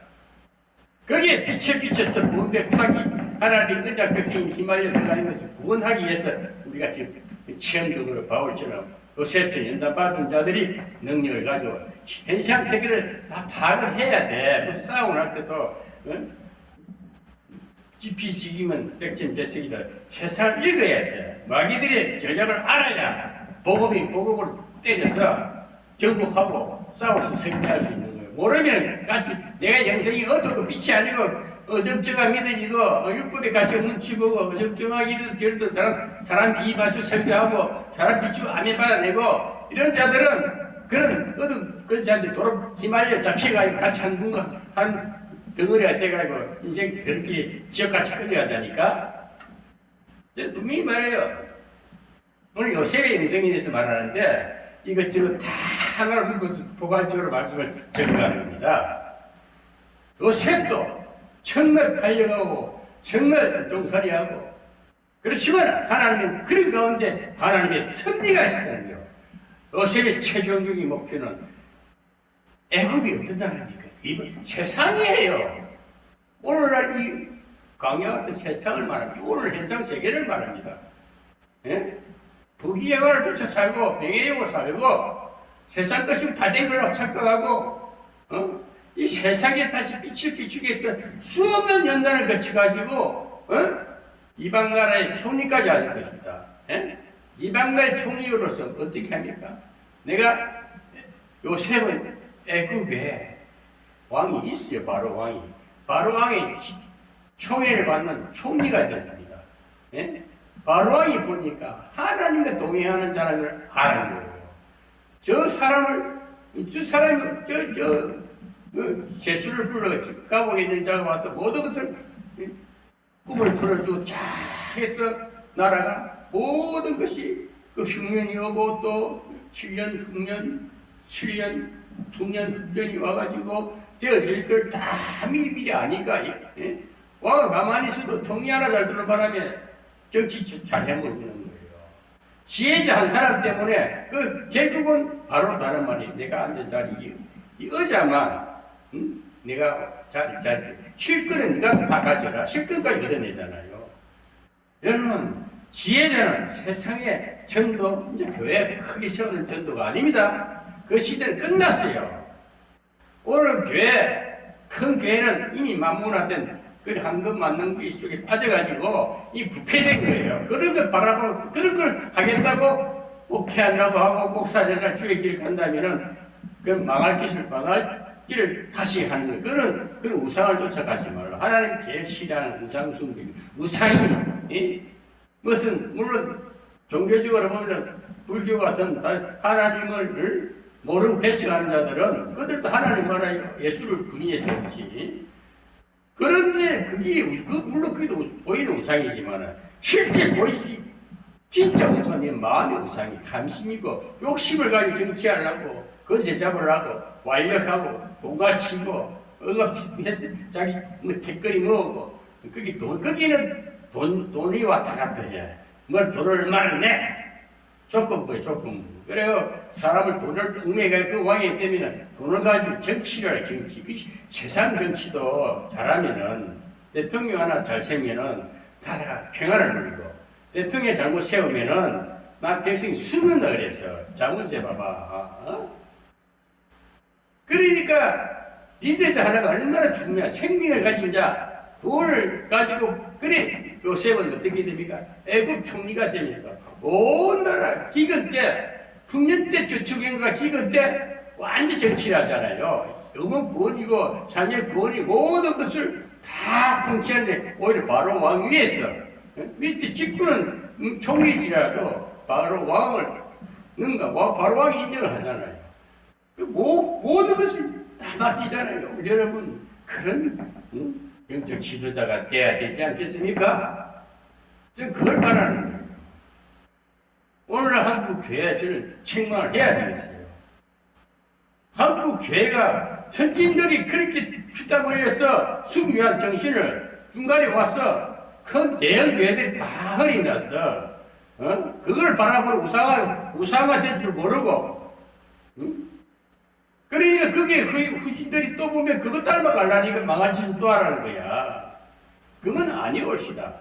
거기에 빛에 비춰서 구원백하기 하나님 은약 백성인 히말라야 들어가는 것을 구원하기 위해서 우리가 지금 체험적으로 바울처럼 요셉처럼 연단받은 자들이 능력을 가지고 현상 세계를 다 파악을 해야 돼. 무슨 싸움을 할 때도 지피지기면 백전백승이다. 세상을 읽어야 돼. 마귀들의 전략을 알아야 복음으로 때려서 정복하고 싸워서 승리할 수 있는 거예요. 모르면 같이 내가 영성이 어두고 빛이 아니고 어정쩡한 믿음이고 율법에 같이 눈치보고 어정쩡하게 이르도 사람 비맞추 설교하고 사람 비치고 아멘 받아내고 이런 자들은 그런 어두운 것한테 도로 히말라야 잡혀가지고 같이 한 덩어리가 돼가지고 인생 그렇게 지역같이 끌려간다니까. 분명히 말해요. 오늘 요셉의 영성에 대해서 말하는데 이것저것 다 하나로 묶어서 포괄적으로 말씀을 전가하는 겁니다. 요셉도 정말 팔려가고 정말 종살이하고 그렇지만 하나님은 그런 가운데 하나님의 섭리가 있었다는 거예요. 요셉의 최종적인 목표는 애굽이 어떤 나라입니까? 이 세상이에요. 오늘날 이 강야 같은 세상을 말합니다. 오늘 현상 세계를 말합니다. 예? 부귀영화를 쫓아 살고 명예욕을 살고 세상 것이 다 된 걸로 착각하고 이 세상에 다시 빛을 비추기 위해서 수없는 연단을 거쳐가지고 이방 나라의 총리까지 하실 것이다. 예? 이방 나라의 총리로서 어떻게 합니까? 내가 요셉은 애굽에 왕이 있어요. 바로 왕이 총애를 받는 총리가 됐습니다. 예? 바로 왕이 보니까 하나님과 동행하는 사람을 아는 거예요. 저 사람이 제수를 불러 감옥에 있는 자가 와서 모든 것을 꿈을 풀어주고 쫙 해서 나라가 모든 것이 그 흉년이 오고 또 7년 흉년 7년 흉년 흉년이 와가지고 되어질 걸 다 미리 아니까 예? 와가 가만히 있어도 총리 하나 잘 들어 바람에 정치 잘 해먹는 거예요. 지혜자 한 사람 때문에 결국은 바로 다른 말이 내가 앉은 자리 이 의자만 내가 자리 실권은 네가 다 가져라. 실권까지 얻어내잖아요. 여러분 지혜자는 세상의 전도 이제 교회 크게 세우는 전도가 아닙니다. 그 시대는 끝났어요. 오늘 큰 교회는 이미 만문화된 그 황금 만능주의 속에 빠져가지고 이 부패된 거예요. 그런 걸 바라보고 그런 걸 하겠다고 목회하려고 하고 목사되나 주의 길을 간다면은 그 망할 길을 다시 하는 거예요. 그런 우상을 쫓아가지 말라. 하나님 제일 싫어하는 우상 숭배. 우상이 무슨 물론 종교적으로 보면 불교 같은 하나님을 모르고 배척하는 자들은 그들도 하나님 나라에 예수를 부인해서 그렇지. 그런데 물론 그게 보이는 우상이지만 실제 보이지 진짜 우상이 마음의 우상이 감심이고 욕심을 가지고 정치하려고 건세 잡으려고 완력하고 공갈치고 억압해서 자기 택거리 먹고 거기는 돈이 왔다 갔다 해. 뭘 돈을 얼마나 내? 조건부에 조건부. 그래요. 사람을 돈을 얽매가 그 왕이 되면은 돈을 가지고 정치를 해, 정치. 그 세상 정치도 잘하면은 대통령 하나 잘 세우면은 나라가 평화를 누리고 대통령 잘못 세우면은 막 백성이 숨는다 그랬어. 자문세 봐봐. 그러니까 리더자 하나가 얼마나 중요해. 생명을 가진 자, 돈을 가지고 그래. 요셉은 어떻게 됩니까? 애굽 총리가 되면서 온 나라 기근 때 풍년 때 주축인가 기근 때 완전 정치를 하잖아요. 영원 구원이고 삶의 구원이 모든 것을 다 통치하는데 오히려 바로 왕 위에서 밑에 직분은 총리지라도 바로 왕을 바로 왕이 인정을 하잖아요. 모든 것을 다 맡기잖아요. 여러분 그런 영적 지도자가 돼야 되지 않겠습니까? 저는 그걸 바라는 거예요. 오늘 한국 교회 저는 책망을 해야 되겠어요. 한국 교회가 선진들이 그렇게 피땀 흘려서 숭유한 정신을 중간에 와서 큰 대형 교회들이 다 허리 났어. 그걸 바라보는 우상화 될 줄 모르고. 그러니까 그게 후신들이 또 보면 그거 닮아가려니까 망할 짓을 또 하라는 거야. 그건 아니올시다.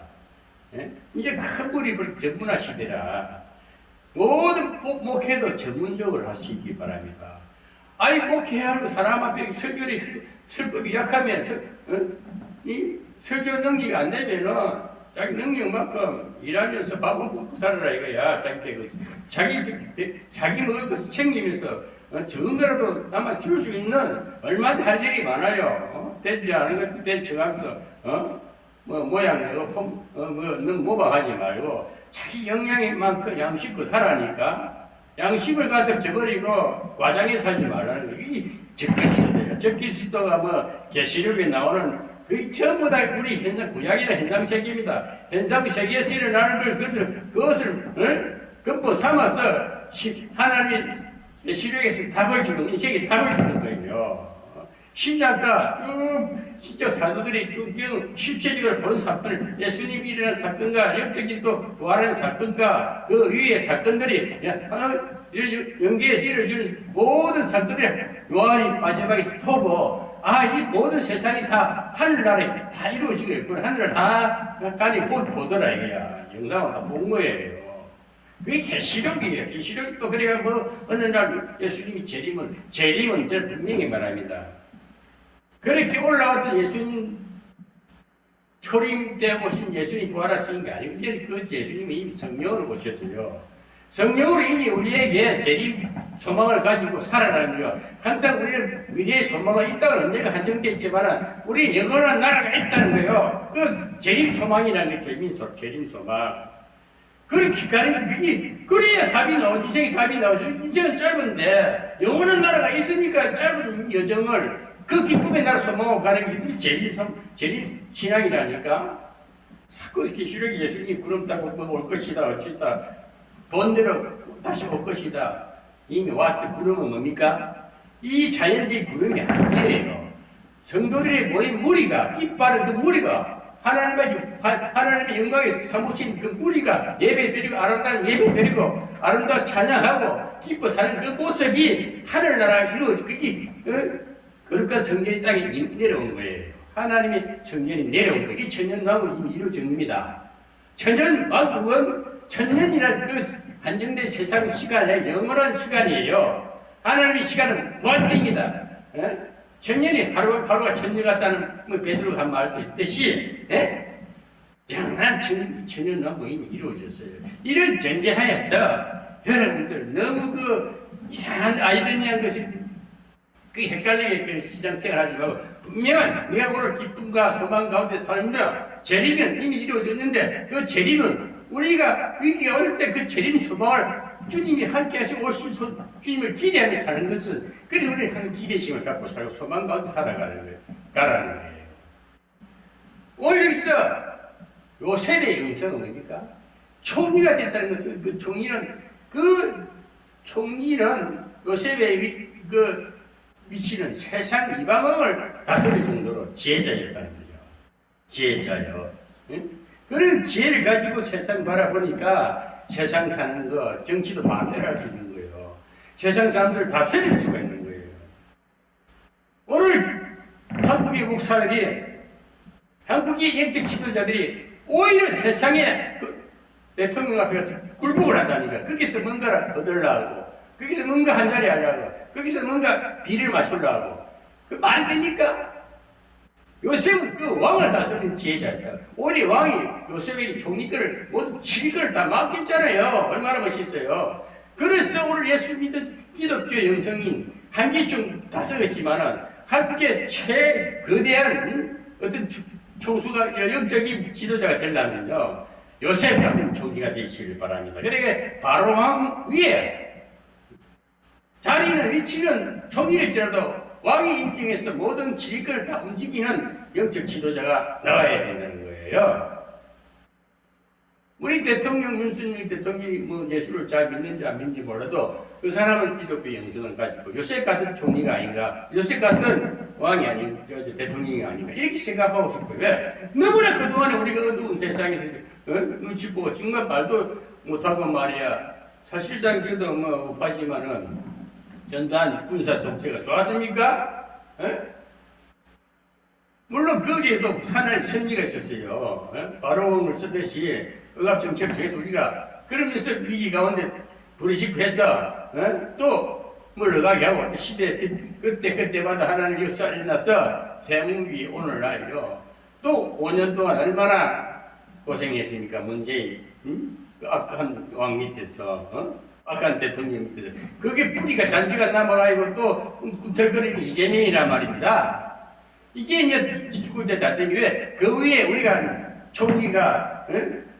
이제 큰 무리를 전문화 시대라. 모든 목회도 전문적으로 하시기 바랍니다. 아이, 목회해야 할 사람 앞에 설법이 약하면, 이 설교 능력이 안 되면은, 자기 능력만큼 일하면서 밥은 먹고 살아라 이거야. 자기 먹을 것을 챙기면서, 적은 거라도 아마 줄 수 있는 얼마나 할 일이 많아요. 되지 않은 것도 대처하면서, 모양 내고, 너무 모방하지 말고, 자기 역량만큼 양식껏 하라니까. 양식을 갖다 저버리고 과장에 살지 말라는 거예요. 이게 적그리스도예요. 적그리스도가 계시록에 나오는 그 전부 다 우리 구약이나 현상세계입니다. 현상세계에서 일어나는 그것을 근본 삼아서 하나님의 계시록에서 답을 주는, 인생에 답을 주는 거예요. 신약과 쭉 신적 사도들이 쭉 실체적으로 본 사건을, 예수님이 일어난 사건과 영적인 또 부활하는 사건과 그 위의 사건들이 연계해서 이루어지는 모든 사건들이 요한이 마지막에 보고, 이 모든 세상이 다 하늘나라에 다 이루어지고 있구나. 하늘을 다 간이 보더라 이거야. 영상을 다 본 거예요. 그게 계시록이에요. 계시록이 또 그래가 어느 날 예수님이 재림은 저 분명히 말합니다. 그렇게 올라왔던 예수님, 초림 때 오신 예수님 부활하신 게 아니고, 이제 그 예수님이 이미 성령으로 오셨어요. 성령으로 이미 우리에게 재림 소망을 가지고 살아가는 거예요. 항상 우리는 미래의 소망은 있다고 언제가 한정되어 있지만, 우리 영원한 나라가 있다는 거예요. 그 재림 소망이라는 게 재림 소망. 그렇게 기다리면 그래야 답이 나오지. 인생이 답이 나오죠. 인생은 짧은데, 영원한 나라가 있으니까 짧은 여정을 그 기쁨의 나라 소망하고 가는 게 재림 신앙이라니까. 자꾸 계시록에 예수님이 구름 타고 올 것이다, 어찌다, 본대로 다시 올 것이다. 이미 왔어. 구름은 뭡니까? 이 자연적인 구름이 아니에요. 성도들의 모인 무리가, 깃바른 그 무리가, 하나님의 영광에 사무친 그 무리가 예배드리고, 아름다운 예배드리고, 아름다운 찬양하고, 기뻐 사는 그 모습이 하늘나라에 이루어져. 그러니까 성전이 땅에 내려온 거예요. 하나님의 성전이 내려온 거예요. 이 천년왕국이 이미 이루어집니다. 천년왕국은 천년이라는 그 한정된 세상 시간에 영원한 시간이에요. 하나님의 시간은 무한대입니다. 천년이 하루가 천년 같다는 베드로가 한 말도 있듯이, 영원한 천년왕국이 이미 이루어졌어요. 이런 전제하에서 여러분들 너무 그 이상한 아이러니한 것이 헷갈리게 시장생활 하지 말고, 분명한 우리가 오늘 기쁨과 소망 가운데 살며, 재림은 이미 이루어졌는데, 그 재림은 우리가 위기가 어릴 때 그 재림 소망을 주님이 함께 하시고 오실 주님을 기대하며 사는 것은, 그래서 우리는 항상 기대심을 갖고 살고 소망 가운데 살아가는 거예요. 가라는 거예요. 오늘 여기서 요셉의 영성은 뭡니까? 총리가 됐다는 것은, 그 총리는 요셉의 위치는 세상 이방원을 다스릴 정도로 지혜자였다는 거죠. 지혜자요. 그런 지혜를 가지고 세상 바라보니까 세상 사는 거, 정치도 마음대로 할 수 있는 거예요. 세상 사람들을 다스릴 수가 있는 거예요. 오늘 한국의 목사들이, 한국의 영적 지도자들이 오히려 세상에 대통령 앞에 가서 굴복을 한다니까. 거기서 뭔가를 얻으려고, 거기서 뭔가 한 자리 하려고, 거기서 뭔가 비를 마시려고. 그 말이 됩니까? 요셉은 그 왕을 다스린 지혜자예요. 오히려 왕이 요셉에게 종이들을 모두 지휘를 다 맡겼잖아요. 얼마나 멋있어요. 그래서 오늘 예수 믿는 기독교 영성인 한계층 다 썩었지만은 한국의 최거대한 어떤 총수가 영적인 지도자가 되려면요, 요셉 같은 총리가 되시길 바랍니다. 그러니까 바로 왕 위에 자리는 위치는 총리일지라도 왕이 인정해서 모든 지휘권을 다 움직이는 영적 지도자가 나와야 된다는 거예요. 우리 대통령 윤석열 대통령이 뭐 예수를 잘 믿는지 안 믿는지 몰라도 그 사람은 기독교 영성을 가지고 요셉 같은 총리가 아닌가, 요셉 같은 왕이 아닌 대통령이 아닌가 이렇게 생각하고 싶어요. 왜? 너무나 그동안에 우리가 어두운 세상에서 눈치 보고 정말 말도 못하고 말이야. 사실상 저도 뭐 우파지만은 전두환 군사 독재가 좋았습니까? 물론 거기에도 하나의 선리가 있었어요. 바로를 쓰듯이 억압정책을 통해서 우리가 그러면서 위기 가운데 부르시고해서 또 물러가게 하고 시대 그때마다 하나님 역사를 일어나서 대한민국이 오늘날요. 또 5년 동안 얼마나 고생했습니까? 문재인 그 악한 왕 밑에서 악한 대통령 밑에서 그게 뿌리가 잔지가 남아가지고 또 꿈틀거리는 이재명이란 말입니다. 이게 이제 죽을 때 다 되니 왜그 위에 우리가 총리가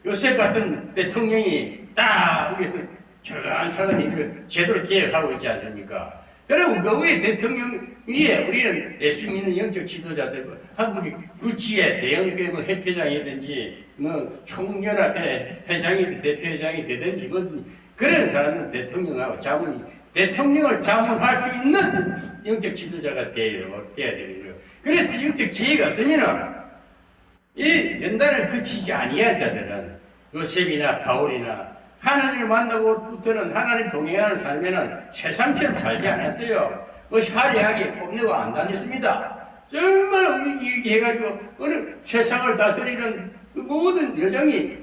요셉 같은 대통령이 딱 위에서 차근차근 일을 제대로 개혁하고 있지 않습니까? 그리고 그 위에 대통령 위에 우리는 예수 믿는 영적 지도자들, 한국이 구치의 대형 뭐 협회장이든지 뭐 총연합회 회장이 대표회장이 되든지 뭐 그런 사람은 대통령하고 대통령을 자문할 수 있는 영적 지도자가 돼야 되는 거예요. 그래서 영적 지혜가 없으면은 이 연단을 그치지 아니한 자들은 요셉이나 바울이나 하나님을 만나고부터는 하나님 동행하는 삶에는 세상처럼 살지 않았어요. 화려하게 뽐내고 안 다녔습니다. 정말 이렇게 해가지고 어느 세상을 다스리는 그 모든 여정이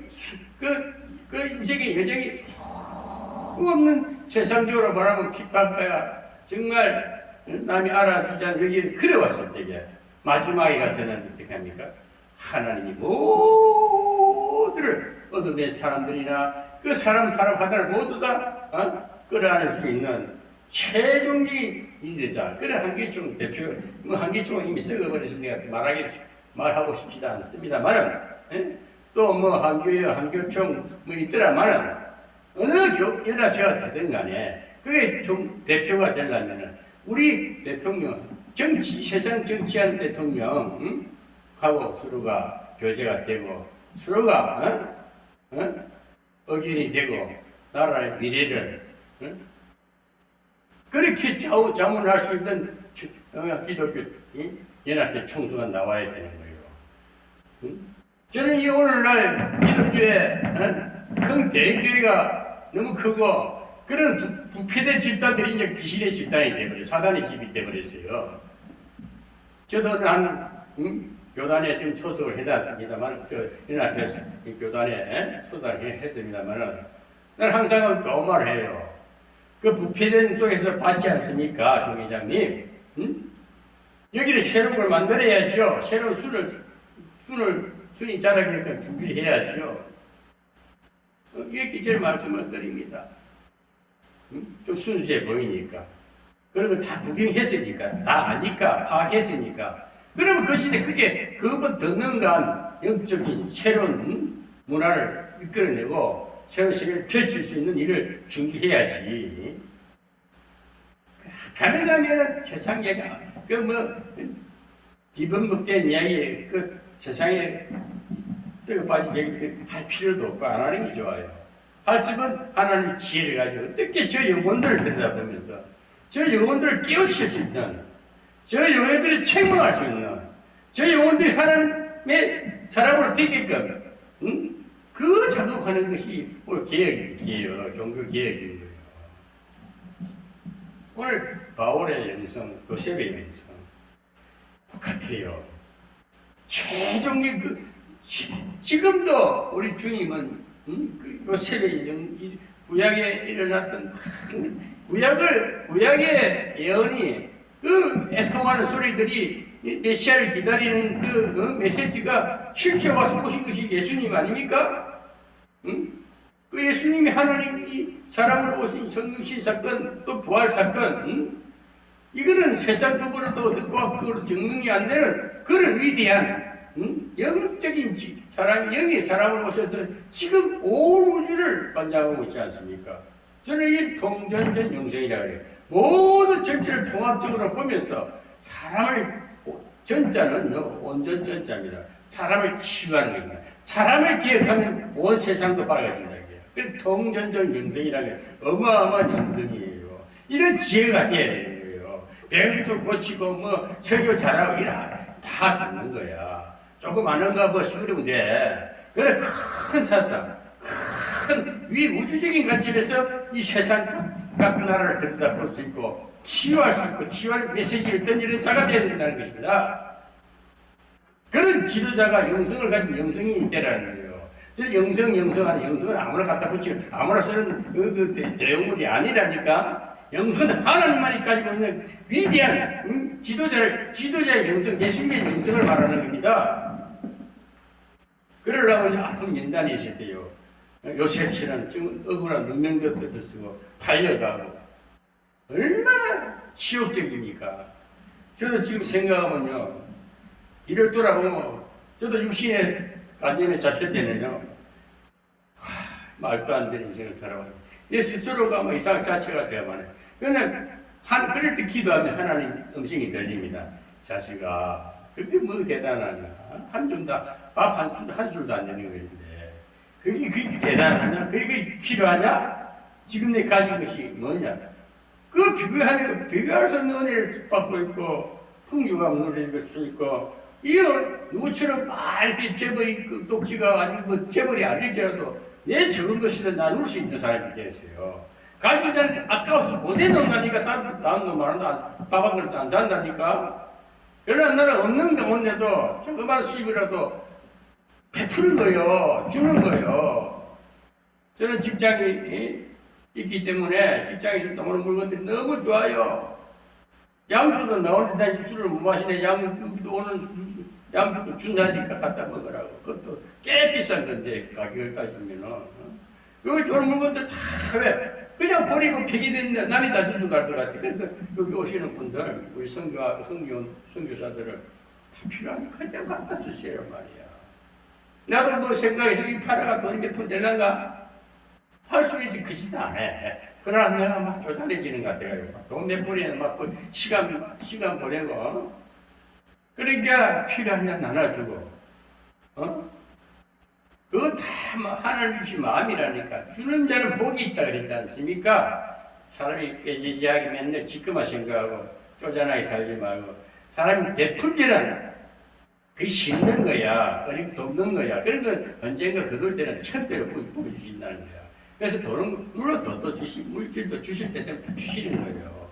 그 인생의 여정이 수없는 세상적으로 말하면 핍박과 정말 남이 알아주지 않는 여기를 그려왔을 때에 마지막에 가서는 어떻게 합니까? 하나님이 모두를 얻어낸 사람들이나 그 사람 하나를 모두 다 끌어안을 수 있는 최종적인 리더자. 그래 한기총 대표, 뭐 한기총은 이미 썩어버렸으니까 말하고 싶지도 않습니다만은 또 뭐 한교총 뭐 있더라마는 어느 연합회가 되든 간에 그게 좀 대표가 되려면은 우리 대통령, 세상 정치하는 대통령, 하고 서로가 교제가 되고, 서로가, 의견이 되고, 나라의 미래를, 그렇게 자문할 수 있는 기독교 연합회 총수가 나와야 되는 거예요. 저는 이 오늘날 기독교의 큰 대교회가 너무 크고, 그런 부패된 집단들이 이제 귀신의 집단이 되어버려요. 사단의 집이 되어버렸어요. 저도 교단에 지금 소속을 해놨습니다만, 연합회에서 교단에 소속을 했습니다만은, 나는 항상 좋은 말을 해요. 그 부패된 속에서 받지 않습니까, 종 회장님? 여기를 새로운 걸 만들어야죠. 새로운 순이 자라게끔 준비를 해야죠. 이렇게 제 말씀을 드립니다. 좀 순수해 보이니까. 그리고 다 구경했으니까, 다 아니까, 파악했으니까. 그러면 그 시대 그것 듣는 간 영적인 새로운 문화를 이끌어내고 새로운 세계를 펼칠 수 있는 일을 준비해야지. 가능하면 세상 얘기, 뒤범벅된 이야기, 세상에 썩어 빠진 얘기 할 필요도 없고 안 하는 게 좋아요. 말씀은 하나님의 지혜를 가지고 어떻게 저 영혼들을 들여다보면서 저 영혼들을 깨우칠 수 있는, 저 영혼들을 책망할 수 있는, 저 영혼들이 하나님의 사람으로 되게끔 그 작업하는 것이 오늘 개혁이에요. 종교 개혁이에요. 오늘 바울의 영성, 요셉의 영성 똑같아요. 최종의 지금도 우리 주님은 요셉의 구약에 일어났던 구약의 예언이 애통하는 소리들이 메시아를 기다리는 메시지가 실제 와서 오신 것이 예수님 아닙니까? 그 예수님이 하나님이 사람으로 오신 성육신 사건, 또 부활 사건, 이거는 세상적으로도 듣고 그로 증명이 안 되는 그런 위대한 영적인 영의 사람을 오셔서 지금 온 우주를 관장하고 있지 않습니까? 저는 이 통전전 영성이라고 해요. 모든 전체를 통합적으로 보면서 사람을, 전자는 온전 전자입니다. 사람을 치유하는 것입니다. 사람을 기억하면 온 세상도 밝아진다. 그 통전적 영성이라는 게 어마어마한 영성이에요. 이런 지혜가 돼야 되는 거예요. 병도 고치고 뭐 설교 잘하고 다 쓰는 거야. 조금 아는가 뭐 시끄러우면 돼. 그래 큰 사상, 큰 위우주적인 관점에서 이 세상 각 나라를 들여다볼 수 있고 치유할 수 있고 치유할 메시지를 던지는 자가 되어야 된다는 것입니다. 그런 지도자가 영성을 가진 영성인이 되라는 거예요. 저 영성하는 영성은 아무나 갖다 붙이고 아무나 쓰는 대용물이 아니라니까. 영성은 하나님만이 가지고 있는 위대한 지도자의 영성, 예수님의 영성을 말하는 겁니다. 그러려고 아픈 연단이 있을 때요. 요셉처럼 지금 억울한 능명들도 쓰고 팔려가고 얼마나 치욕적입니까? 저도 지금 생각하면요. 이를 돌아보면 저도 육신의 관념에 잡힐 때는요. 말도 안 되는 인생을 살아왔는데 내 스스로가 뭐 이상 자체가 되어만 해. 그러나 그럴 때 기도하면 하나님 음성이 들립니다. 자식아 그게 뭐 대단하냐. 한 줌 다 밥 한 술도 안 되는 것인데 그게 대단하냐? 그게 필요하냐? 지금 내 가진 것이 뭐냐? 그 비교할 수 없는 은혜를 받고 있고 풍주가 무너질 수 있고 이거 누구처럼 빨리 재벌이 똑지가 아니고 뭐 재벌이 아닐지라도 내 적은 것이든 나눌 수 있는 사람이 되었어요. 가지고 자는 아까워서 못 해놓는다니까 다른 거 말한다. 밥 한 그릇 안 산다니까. 그러나 나는 없는 가운데도 조그만 수입이라도 베푸는 거예요. 주는 거예요. 저는 직장이 있기 때문에 직장에서 나오는 물건들이 너무 좋아요. 양주도 나오는데 난 술을 못 마시네. 양주도 오는 양주도 준다니까 갖다 먹으라고. 그것도 꽤 비싼 건데 가격을 따지면은 여기 좋은 물건들 다 왜 그냥 버리고 폐기됐는데 남이 다 주워갈 것 같아. 그래서 여기 오시는 분들 우리 선교사들을 다 필요하니까 그냥 갖다 쓰세요 말이야. 나도 뭐 생각해서 이 팔아가 돈이 몇 푼 될란가 할 수 있지 그 짓 안 해. 그러나 내가 막 쪼잔해지는 것 같아요. 돈 몇 푼이나 막 시간 보내고 그러니까 필요한 데 나눠주고 그거 다 하나님 주신 마음이라니까. 주는 자는 복이 있다 그랬지 않습니까? 사람이 깨지지하게 맨날 지금만 생각하고 쪼잔하게 살지 말고 사람이 베풀기란 그게 심는 거야. 어리고 돕는 거야. 그런 건 언젠가 그럴 때는 천배로 보여주신다는 거야. 그래서 돈은 물론 돈도 주시고 물질도 주실 때 되면 다 주시는 거예요.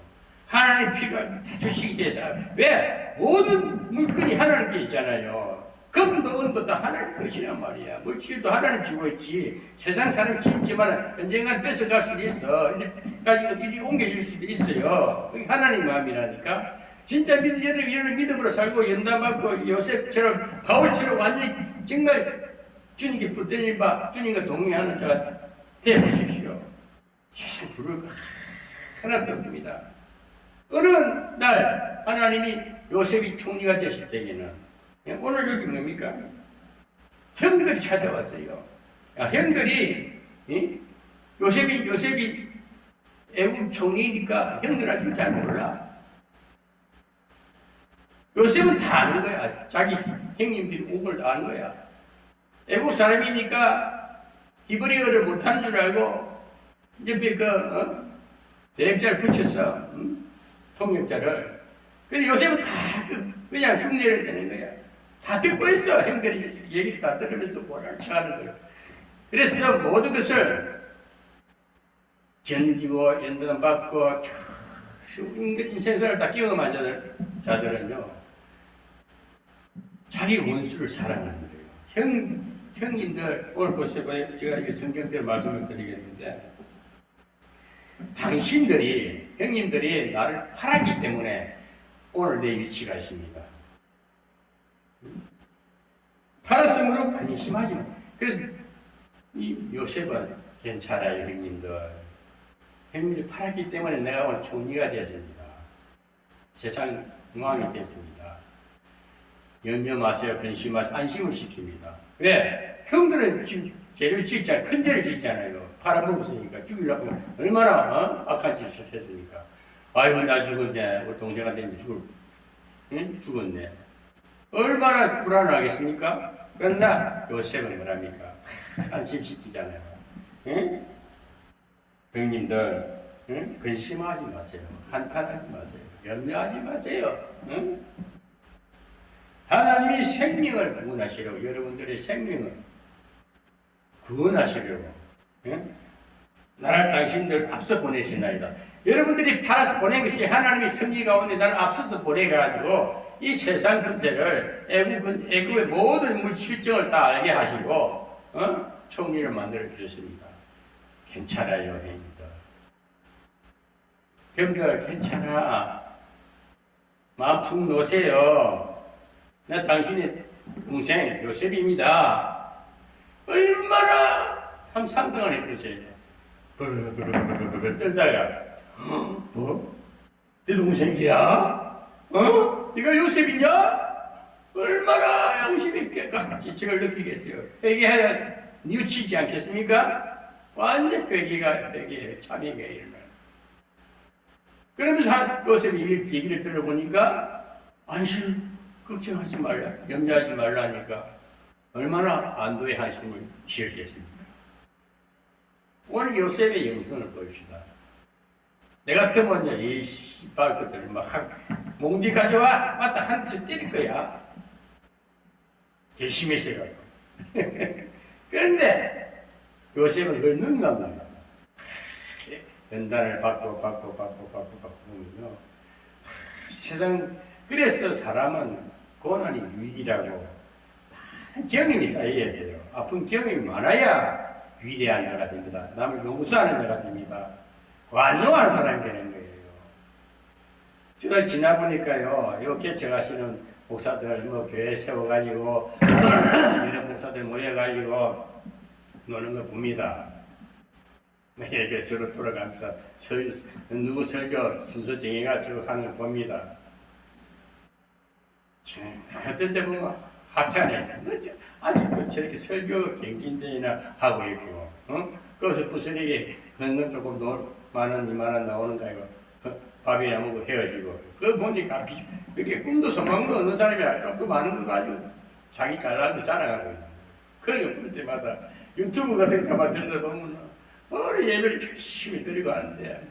하나님 필요한 다 주시기 위해서. 왜? 모든 물건이 하나님께 있잖아요. 금도 은도 다 하나님 것이란 말이야. 물질도 하나님 주고 있지. 세상 사람이 심지만 언젠간 뺏어갈 수도 있어. 가지고 이리 옮겨질 수도 있어요. 그게 하나님 마음이라니까. 진짜 이런 믿음으로 살고 연단받고 요셉처럼 바울처럼 완전히 정말 주님께 붙들린 바 주님과 동행하는 자가 되어보십시오. 세상 부를 거 하나도 없습니다. 어느 날 하나님이 요셉이 총리가 됐을 때에는 오늘 여기 뭡니까? 형들이 찾아왔어요. 형들이 요셉이 애국 총리니까 형들한테 잘 몰라. 요셉은 다 아는 거야. 자기 형님들이 온 걸 다 아는 거야. 애국 사람이니까 히브리어를 못하는 줄 알고 옆에 대역자를 붙였어. 통역자를. 근데 요셉은 다 그냥 흉내를 내는 거야. 다 듣고 있어. 형들이 얘기를 다 들으면서 뭐라를 쳐하는 거야. 그래서 모든 것을 견디고 연단받고 인생사를 다 경험한 자들은요. 자기 원수를 사랑하는 거예요. 형님들 오늘 보세요. 제가 이 성경대로 말씀을 드리겠는데 당신들이 형님들이 나를 팔았기 때문에 오늘 내 위치가 있습니다. 팔았으므로 근심하지 마. 그래서 이 요셉은 괜찮아요 형님들. 형님들이 팔았기 때문에 내가 오늘 총리가 되었습니다. 세상 왕이 됐습니다. 염려 마세요. 근심하세요. 안심을 시킵니다. 왜? 형들은 지금 죄를 짓잖아요. 큰 죄를 짓잖아요. 팔아먹었으니까 죽이려고 얼마나 악한 짓을 했으니까. 아이고 나 죽었네. 우리 동생한테 이제 죽었네. 얼마나 불안하겠습니까? 그러나 요셉은 뭐랍니까? 안심시키잖아요. 응? 형님들, 응? 근심하지 마세요. 한탄하지 마세요. 염려하지 마세요. 응? 하나님이 생명을 구원하시려고, 여러분들의 생명을 구원하시려고, 응? 나를 당신들 앞서 보내시나이다. 여러분들이 팔아서 보낸 것이 하나님의 섭리 가운데 나를 앞서서 보내가지고 이 세상 근세를 애굽의 모든 물실정을 다 알게 하시고 총리를 만들어 주셨습니다. 괜찮아요, 형님들. 형들 괜찮아. 마음 푹 놓으세요. 나 당신의 동생 요셉입니다. 얼마나 한번 상상을 해보세요. 떨다가 뭐? 내 동생이야? 네가 요셉이냐? 얼마나 양심이 지책을 느끼겠어요. 회개해야 뉘우치지 않겠습니까? 완전 회개 참회가 일어나요. 그러면서 요셉이 얘기를 들어보니까 안심, 걱정하지 말라, 염려하지 말라니까 얼마나 안도의 한숨을 지었겠습니까? 오늘 요셉의 영성을 봅시다. 내가 같으면 이 씨발 것들 막 몽디 가져와 맞다 한 대 때릴 거야. 결심했어요. 그런데 요셉은 그걸 능가한 거야. 연단을 받고 보면요. 세상 그래서 사람은 고난이 유익이라고 경험이 쌓여야 돼요. 아픈 경험이 많아야 위대한 자가 됩니다. 남을 용서하는 자가 됩니다. 완용하는 사람이 되는 거예요. 제가 지나보니까요, 이렇게 개척하시는 목사들, 교회 세워가지고, 이런 목사들 모여가지고 노는 거 봅니다. 예배 서로 돌아가면서 누구 설교 순서 정해가지고 하는 거 봅니다. 어떨 때 보면 하찮아요. 아직도 저렇게 설교 갱신대회나 하고 있고, 거기서 부스러기 걷는 조금 만원, 2만원 나오는가 이거 밥이나 먹고 헤어지고, 그거 보니까 이렇게 꿈도 소망도 없는 사람이 조금 많은 거 가지고 자기 잘난 거 자랑하고 있는 거예요. 그런 거 볼 때마다 유튜브 같은 거만 들여다보면 머리 예배를 열심히 드리고 하는데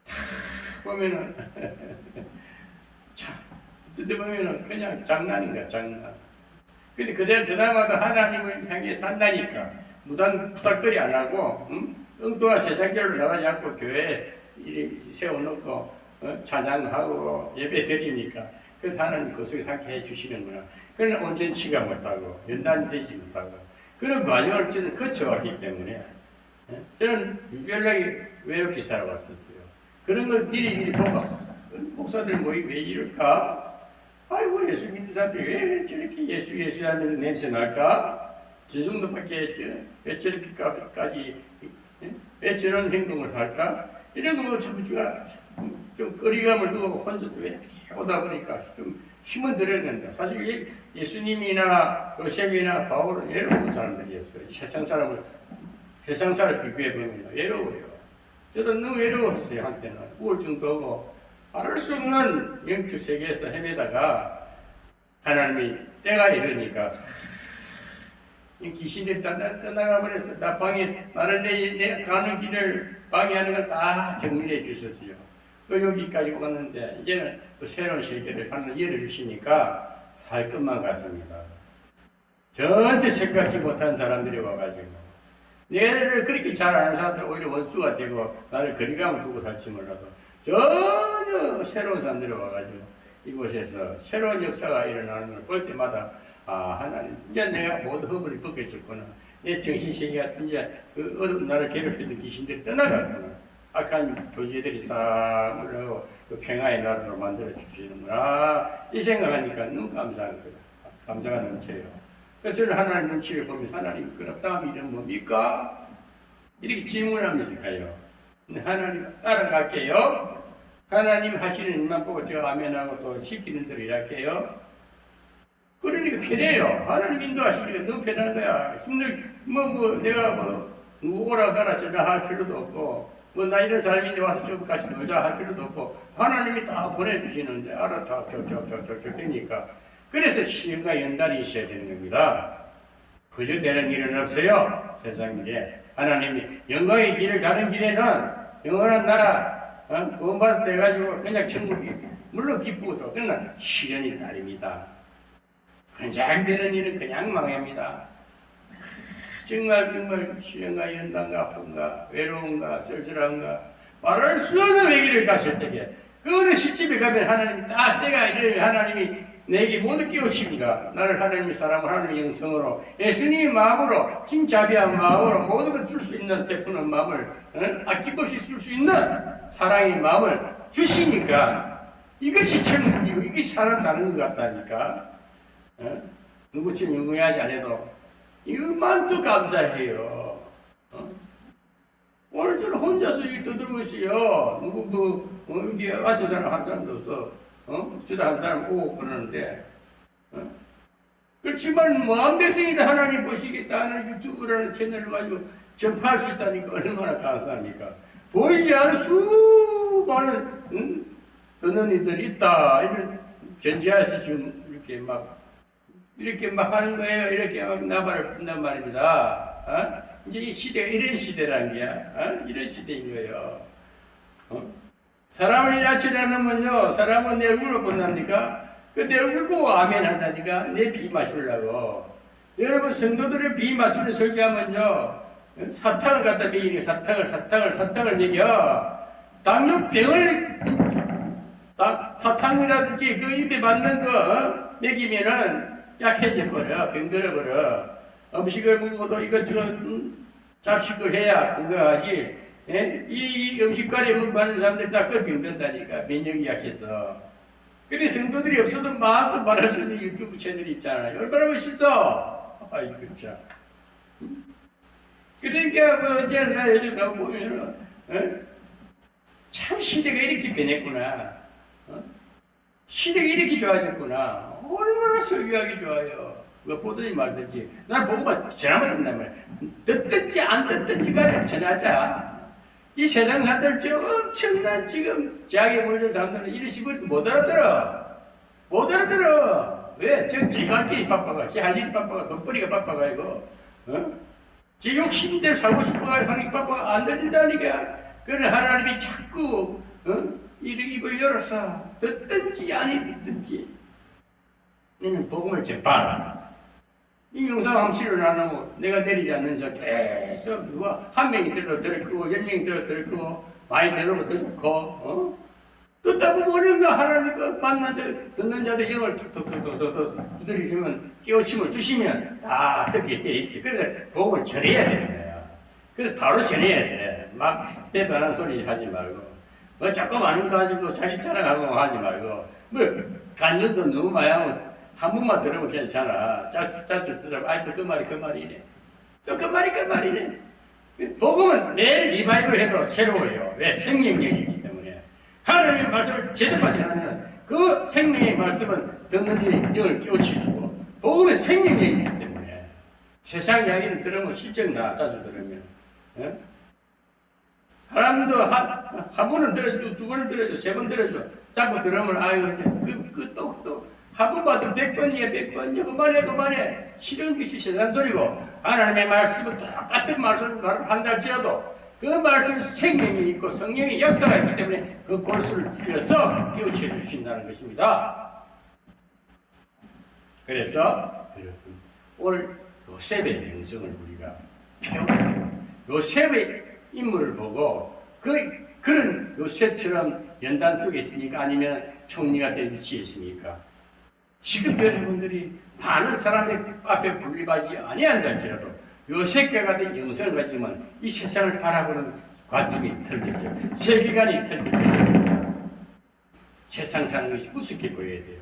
다 보면은 참 그때 보면은 그냥 장난인가 장난. 근데 그때마다 하나님을 향해 산다니까 무단 부탁거리 안 하고 엉뚱한 세상결로 나가지 않고 교회에 이리 세워놓고 찬양하고 예배 드리니까 그래서 하나님 그 속에 함께 해주시는구나. 그러나 온전치가 못하고 연단되지 못하고 그런 과정을 저는 거쳐왔기 때문에 저는 유별나게 외롭게 살아왔었어요. 그런 걸 미리 보고 목사들 모이 왜 이럴까? 아이고 예수 믿는 사람들이 왜 저렇게 예수 하면서 냄새 날까? 저 정도밖에 왜 저렇게까지 왜 저런 행동을 할까? 이런 거 자꾸 제가 좀 거리감을 두고 혼자 왜 오다 보니까 좀 힘은 들어야 된다. 사실 예수님이나 요셉이나 바울은 외로운 사람들이었어요. 세상 사람을 비교해 보면 외로워요. 저도 너무 외로웠어요. 한때는 우울증도 오고 알을 수 없는 영적 세계에서 헤매다가 하나님이 때가 이르니까 귀신들이 떠나가 버렸어. 나 방에 나를 내 가는 길을 방해하는 건 다 정리해 주셨어요. 여기까지 왔는데 이제는 또 새로운 세계를 하늘 열어주시니까 살 것만 같습니다. 전혀 생각지 못한 사람들이 와가지고 내를 그렇게 잘 아는 사람들 오히려 원수가 되고 나를 거리감을 두고 살지 몰라도 전혀 새로운 사람들이 와가지고 이곳에서 새로운 역사가 일어나는 걸 볼 때마다 하나님 이제 내가 모두 허물이 벗겨졌구나. 내 정신세계가 이제 그 어두운 나를 괴롭히던 귀신들이 떠나갔구나. 악한 조지들이 싹 물러가고 그 평화의 나라로 만들어 주시는구나. 이 생각하니까 너무 감사한 거예요. 감사가 넘쳐요. 그래서 저는 하나님 눈치를 보면서 하나님 그럼 다음 일은 뭡니까? 이렇게 질문하면서 가요. 하나님 따라갈게요. 하나님 하시는 일만 보고 제가 아멘하고 또 시키는 대로 일할게요. 그러니까 편해요. 하나님 인도하시니까 너무 편한 거야. 내가 누구 오라 가라 저라 할 필요도 없고 나 이런 사람인데 와서 좀 같이 놀자 할 필요도 없고 하나님이 다 보내주시는데 알아서 저저저저저 되니까 그래서 시험과 연단이 있어야 되는 겁니다. 그저 되는 일은 없어요. 세상 일에. 하나님이 영광의 길을 가는 길에는 영원한 나라, 구원받을 때 가지고 그냥 천국이 물론 기쁘죠. 그러나 시련이 따릅니다. 그냥 되는 일은 그냥 망합니다. 정말 시련과 연단과 아픔과 외로움과 쓸쓸함과 말할 수 없는 외길을 갔을 때에 그 어느 시집에 가면 하나님이 딱 때가 이래 하나님이 내게 못 깨우칩니다. 나를 하나님의 사람을 하나님의 영성으로 예수님의 마음으로 진자비한 마음으로 모든 걸 줄 수 있는 베푸는 마음을 아낌없이 쓸 수 있는 사랑의 마음을 주시니까 이것이 천국이고 이것이 사람 사는 것 같다니까. 누구처럼 영광하지 않아도 이것만도 감사해요. 오늘 저는 혼자서 일 떠들고 있어요. 누구 여기 앉은 사람 한 사람도 없어. 저도 한 사람 오고 그러는데, 그렇지만 무한 백성이다 하나님 보시겠다 하는 유튜브라는 채널을 가지고 전파할 수 있다니까 얼마나 감사합니까? 보이지 않는 수많은 듣는 이들이 있다. 이런 전지하에서 지금 이렇게 막 하는 거예요. 이렇게 막 나발을 분단 말입니다. 이제 이 시대가 이런 시대라는 게야. 이런 시대인 거예요. 사람을 야치려면요, 사람은 내 얼굴을 본답니까? 그 내 얼굴 보고 아멘 한다니까? 내 비 맞추려고. 여러분, 성도들의 비 맞추는 설교하면요, 사탕을 갖다 먹이니 사탕을 먹여. 당뇨병을, 사탕이라든지 그 입에 맞는 거 먹이면은 약해져 버려. 병들어 버려. 음식을 먹어도 이것저것 잡식을 해야 그거 하지. 예? 이 음식과에 먹는 사람들 다 그걸 병든다니까. 면역이 약해서. 그래 성도들이 없어도 마음껏 말할 수 있는 유튜브 채널이 있잖아요. 얼마나 멋있어. 아이고 참. 그러니까 뭐 언제나 요즘 가고 보면은 참 시대가 이렇게 변했구나. 시대가 이렇게 좋아졌구나. 얼마나 설교하기 좋아요. 뭐 보든지 말든지. 난 보고만 전화만 한단 말이야. 듣든지 안 듣든지 간에 전하자. 이 세상 사람들 엄청난 지금 제약에 몰린 사람들은 이런 식으로 못 알아들어. 못 알아들어. 왜? 제 갈 길이 바빠가. 제 할 일이 바빠가. 돈벌이가 바빠가 이거. 제 욕심대로 살고 싶어가 하는 게 바빠가 안 들린다니까. 그래 하나님이 자꾸 입을 열어서 듣든지 아니 듣든지 너는 복음을 전파하라. 이 영상 함실을 안 하고 내가 내리지 않는서 계속 누가 한 명이 들어 끄고 10명이 들어 끄고 많이 들으면 더 좋고 듣다 보면 어른가 하나님 그 만난 자 듣는 자들 영을 톡톡톡톡톡 두드리시면 깨우침을 주시면 다 듣게 돼 있어요. 그래서 복음을 전해야 되는 거야. 그래서 바로 전해야 돼. 막 대단한 소리 하지 말고 뭐 조금 아는 거 가지고 자기 자랑하고 하지 말고 뭐 간증도 너무 많이 하면 한 번만 들으면 괜찮아. 짜증 들으면 아이 그 말이네. 또 그 말이네. 복음은 매일 리바이벌 해도 새로워요. 왜? 생명력이기 때문에. 하나님의 말씀을 제대로 전하면 그 생명의 말씀은 듣는 이의 영을 깨우치고 복음은 생명력이기 때문에 세상 이야기를 들으면 실적 나 자주 들으면 사람도 한 번은 들어줘, 두 번은 들어줘, 세 번 들어줘. 자꾸 들으면 아유 또 한 번 봐도 100번이야 100번. 그만해. 싫은 것이 세상 소리고 하나님의 말씀은 똑같은 말씀을 한달지라도 그 말씀은 생명이 있고 성령의 역사가 있기 때문에 그 골수를 찔러서 깨우쳐 주신다는 것입니다. 그래서 여러분 오늘 요셉의 명성을 우리가 배우고 요셉의 인물을 보고 그런 요셉처럼 연단 속에 있으니까 아니면 총리가 될 위치에 있으니까 지금 여러분들이 많은 사람들 앞에 분리하지 아니한다할지라도 요셉과 같은 영성을 가지면 이 세상을 바라보는 관점이 틀려져요. 세계관이 틀려져요. 세상 사는 것이 우습게 보여야 돼요.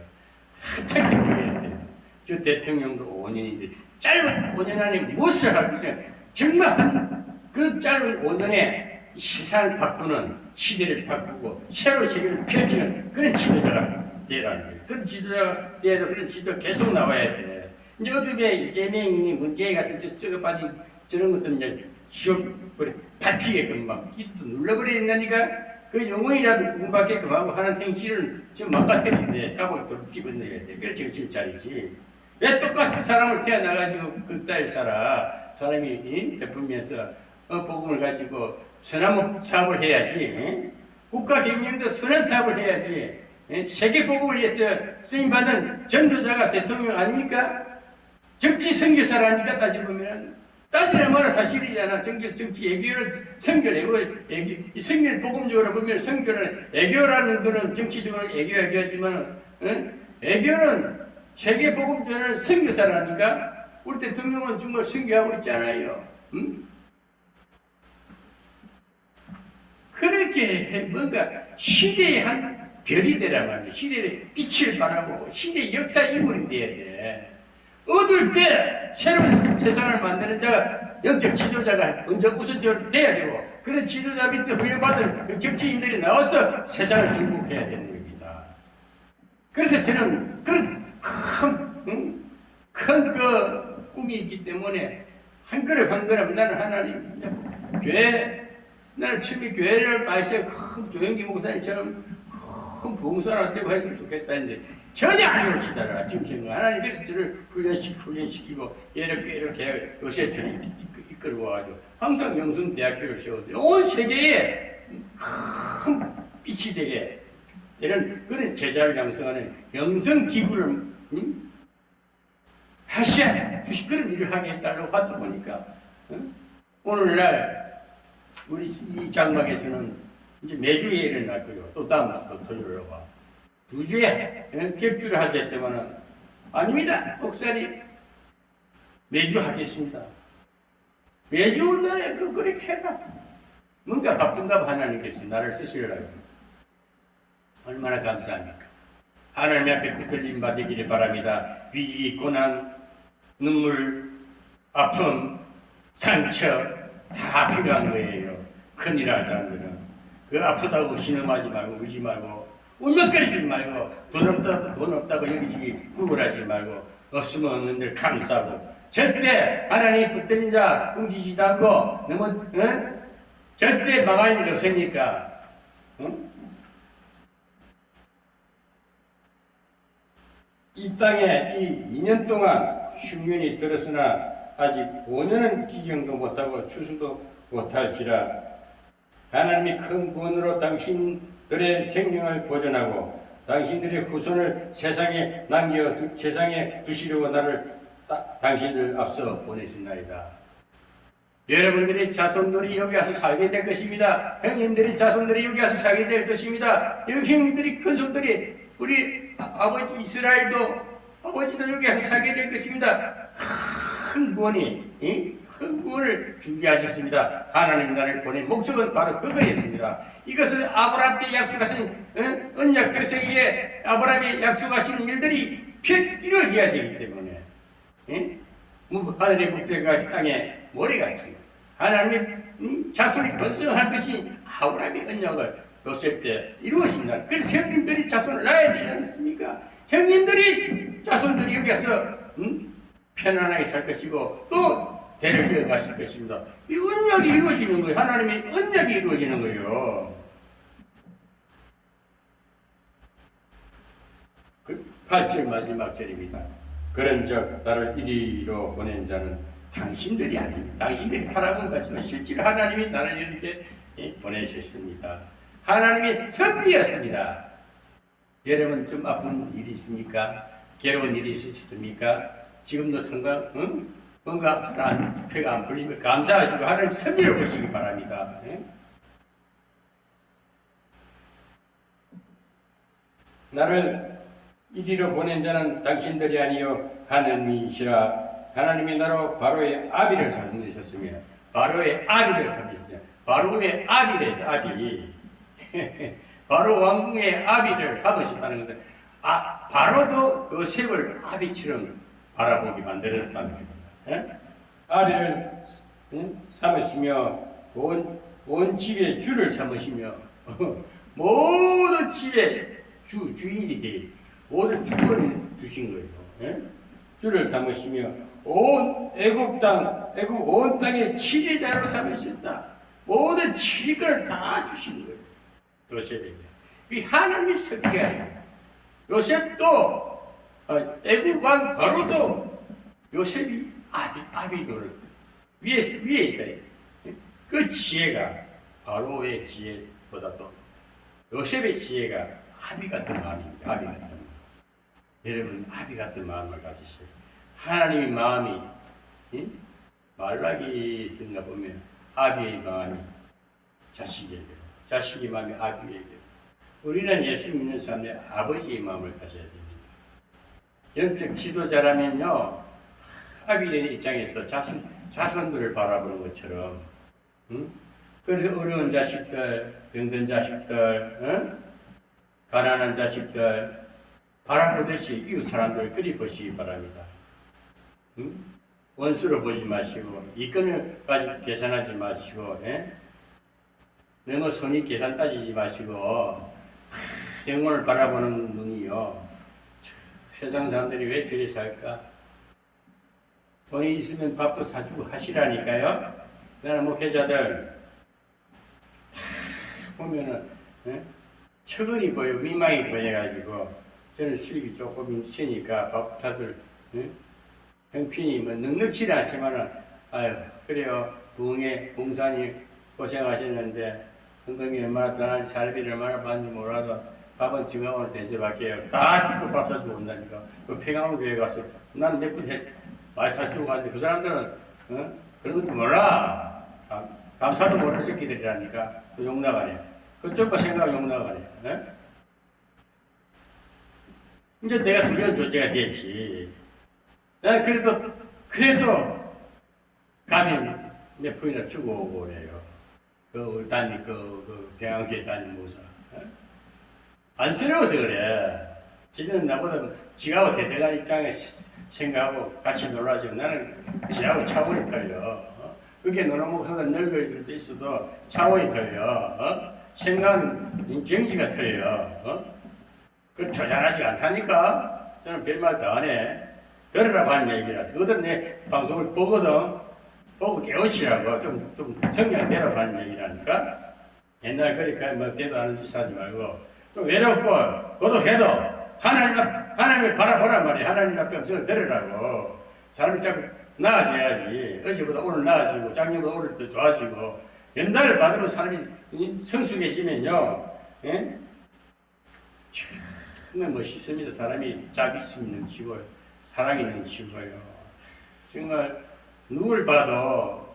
하찮게 보여야 돼요. 저 대통령도 5년인데 짧은 5년 안에 무엇을 하고 있어요. 정말 그 짧은 5년에 세상을 바꾸는 시대를 바꾸고 새로운 세계를 펼치는 그런 지도자가 되라는 거예요. 그런 지도자가 돼야 그런 지도가 계속 나와야 돼. 이제 어떻게 이재명이 문재인 같은 썩어 빠진 저런 것들은 이제 지옥불에 밟히게끔 막 기도 눌러버리니까 그 영혼이라도 구원받게끔 하고 하는 행실을 지금 막아뜨리는데 감옥도 집어넣어야 돼. 그래 정신 차리지. 왜 똑같은 사람을 태어나가지고 그따위 사람이 베풀면서 복음을 가지고 선한 사업을 해야지. 국가 경영도 선한 사업을 해야지. 세계 복음을 위해서 쓰임받은 전도자가 대통령 아닙니까? 정치 선교사라니까 따지보면 따지는 말은 사실이잖아. 정치 애교를 선교를 이 선교를 복음적으로 보면 선교를 애교라는 거는 정치적으로 애교하지만 애교는 세계 복음 전하는 선교사라니까. 우리 대통령은 정말 선교하고 있잖아요. 응? 그렇게 뭔가 시대의 한 별이 되란 말이야. 시대의 빛을 발하고 시대의 역사 인물이 돼야 돼. 얻을 때 새로운 세상을 만드는 자가 영적 지도자가 먼저 우선적으로 돼야 되고, 그런 지도자 밑에 훈련받은 정치인들이 나와서 세상을 정복해야 되는 겁니다. 그래서 저는 그런 큰 꿈이 있기 때문에 한 걸음 한 걸음 나는 하나님 나는 처음에 교회를 마시아 큰 조영기 목사님처럼 큰 부흥사나 되고 했으면 좋겠다 했는데 전혀 안 그러시더라. 지금 생각 하나님 그래서 저를 훈련시키고 이렇게 요새처럼 이끌고 와가지고 항상 영순대학교를 세워서 온 세계에 큰 빛이 되게 되는 그런 제자를 양성하는 영성기구를 하시아 그런 일을 하겠다고 하다 보니까 오늘날 우리 이 장막에서는 이제 매주 예를 날 거예요. 또 다음 주도 토요일로 와. 2주에 격주를 하자 했더만은 아닙니다. 목사님 매주 하겠습니다. 매주 날에 그렇게 해라. 뭔가 바쁜가 봐. 하나님께서 나를 쓰시려고. 얼마나 감사합니까? 하나님 앞에 붙들림 받기를 바랍니다. 위기, 고난, 눈물, 아픔, 상처 다 필요한 거예요. 큰일 날 사람들은 그 아프다고 신음하지 말고 울지 말고 울먹거리지 말고 돈 없다고 여기저기 구걸하지 말고 없으면 없는 데 감사하고 절대 하나님 붙들린 자 움직이지도 않고 너무 절대 망할 일 없으니까 이 땅에 이 2년 동안 흉년이 들었으나 아직 5년은 기경도 못하고 추수도 못할지라 하나님이 큰 구원으로 당신들의 생명을 보존하고 당신들의 후손을 세상에 세상에 두시려고 나를 당신들 앞서 보내신나이다. 여러분들의 자손들이 여기 와서 살게 될 것입니다. 형님들의 자손들이 여기 와서 살게 될 것입니다. 형님들이 큰손들이 우리 아버지 이스라엘도 아버지도 여기 와서 살게 될 것입니다. 큰 구원을 준비하셨습니다. 하나님 나라를 보낸 목적은 바로 그거였습니다. 이것은 아브라함께 약속하신 언약 백성에게 아브라함이 약속하신 일들이 이루어져야 되기 때문에 하늘의 목표같이 땅에 모래같이 하나님의 자손이 번성할 것이 아브라함의 언약을 요셉 때 이루어진다. 그래서 형님들이 자손을 낳아야 되지 않습니까? 형님들이 자손들이 여기서 편안하게 살 것이고 또 대를 이어가실 것입니다. 이 언약이 이루어지는 거예요. 하나님의 언약이 이루어지는 거예요. 8절 마지막 절입니다. 그런즉 나를 이리로 보낸 자는 당신들이 아닙니다. 당신들이 바라본 것이지만 실제로 하나님이 나를 이렇게 보내셨습니다. 하나님의 섭리였습니다. 여러분 좀 아픈 일이 있습니까? 괴로운 일이 있으셨습니까? 지금도 뭔가 배가 안 풀리면 감사하시고 하나님 섭리를 보시기 바랍니다. 나를 이리로 보낸 자는 당신들이 아니요 하나님이시라. 하나님이 나로 바로의 아비를 삼으셨으며 바로의 아비를 삼으셨으며 바로의 아비래서 아비 바로 왕궁의 아비를 삼으셨다는 것은 바로도 요셉을 아비처럼 바라보게 만들었다는 겁니다. 아비를 삼으시며 온 집의 주를 삼으시며 모든 집의 주인이 되게 모든 주권을 주신 거예요. 주를 삼으시며 온 애국 온 땅의 치리자로 삼으셨다. 모든 치리권을 다 주신 거예요. 요셉에게. 이 하나님의 섭리가 아니에요. 요셉도 애굽 왕 바로도 요셉이 아비노를 위에 있다. 그 지혜가 바로의 지혜보다도 요셉의 지혜가 아비 같은 마음입니다. 아비 같은 마음. 여러분 아비 같은 마음을 가지세요. 하나님의 마음이 말라기서인가 보면 아비의 마음이 자식에게, 자식의 마음이 아비에게. 우리는 예수 믿는 사람들 아버지의 마음을 가져야 됩니다. 영적 지도자라면요, 아비의 입장에서 자손들을 바라보는 것처럼, 그래서 어려운 자식들, 병든 자식들, 가난한 자식들 바라보듯이 이웃 사람들을 그리 보시기 바랍니다. 원수로 보지 마시고, 이권을 가지고 계산하지 마시고, 너무 손이 계산 따지지 마시고, 영혼을 바라보는 눈이요. 세상 사람들이 왜 저리 살까? 돈이 있으면 밥도 사주고 하시라니까요. 나는 목회자들 보면은 처근이 보여, 미망이 보여가지고 저는 수입이 조금 있으니까 밥부터들 형편이 뭐 넉넉치는 않지만은 아유 그래요. 부흥의 봉사님 고생하셨는데 헌금이 얼마나 나는 살비를 얼마나 받는지 몰라도 밥은 증강으로 대접할게요. 다 듣고 밥 사주고 온다니까. 그 평양교회 가서 난 몇 분 많이 사주고 갔는데 그 사람들은 그런 것도 몰라. 감사도 모르는 새끼들이라니까. 그 욕나가네. 그쪽과 생각하면 욕나가네. 이제 내가 두려운 존재가 됐지. 난 그래도 가면 몇 푼이나 주고 오고 그래요. 그 담임, 그 평양교회 담임 목사. 안쓰러워서 그래. 지는 나보다 지하고 대대간 입장에 생각하고 같이 놀라지만 나는 지하고 차원이 틀려. 그게 노는 목사가 늙을 때 있어도 차원이 틀려. 생각은 경지가 틀려. 그 조잘하지 않다니까. 저는 별말도 안 해. 들으라고 하는 얘기라. 그들 내 방송을 보거든. 보고 깨우치라고. 좀 성향내라고 하는 얘기라니까. 옛날 그러니까 뭐 대도 하는 짓 하지 말고. 좀 외롭고 고독해도 하나님을 바라보란 말이야. 하나님 앞에 엄청 들으라고. 사람이 자꾸 나아져야지. 어제보다 오늘 나아지고 작년보다 오늘 더 좋아지고 연단을 받으면 사람이 성숙해지면요. 정말 멋있습니다. 사람이 자비심이 넘치고 사랑이 넘치고요. 정말 누굴 봐도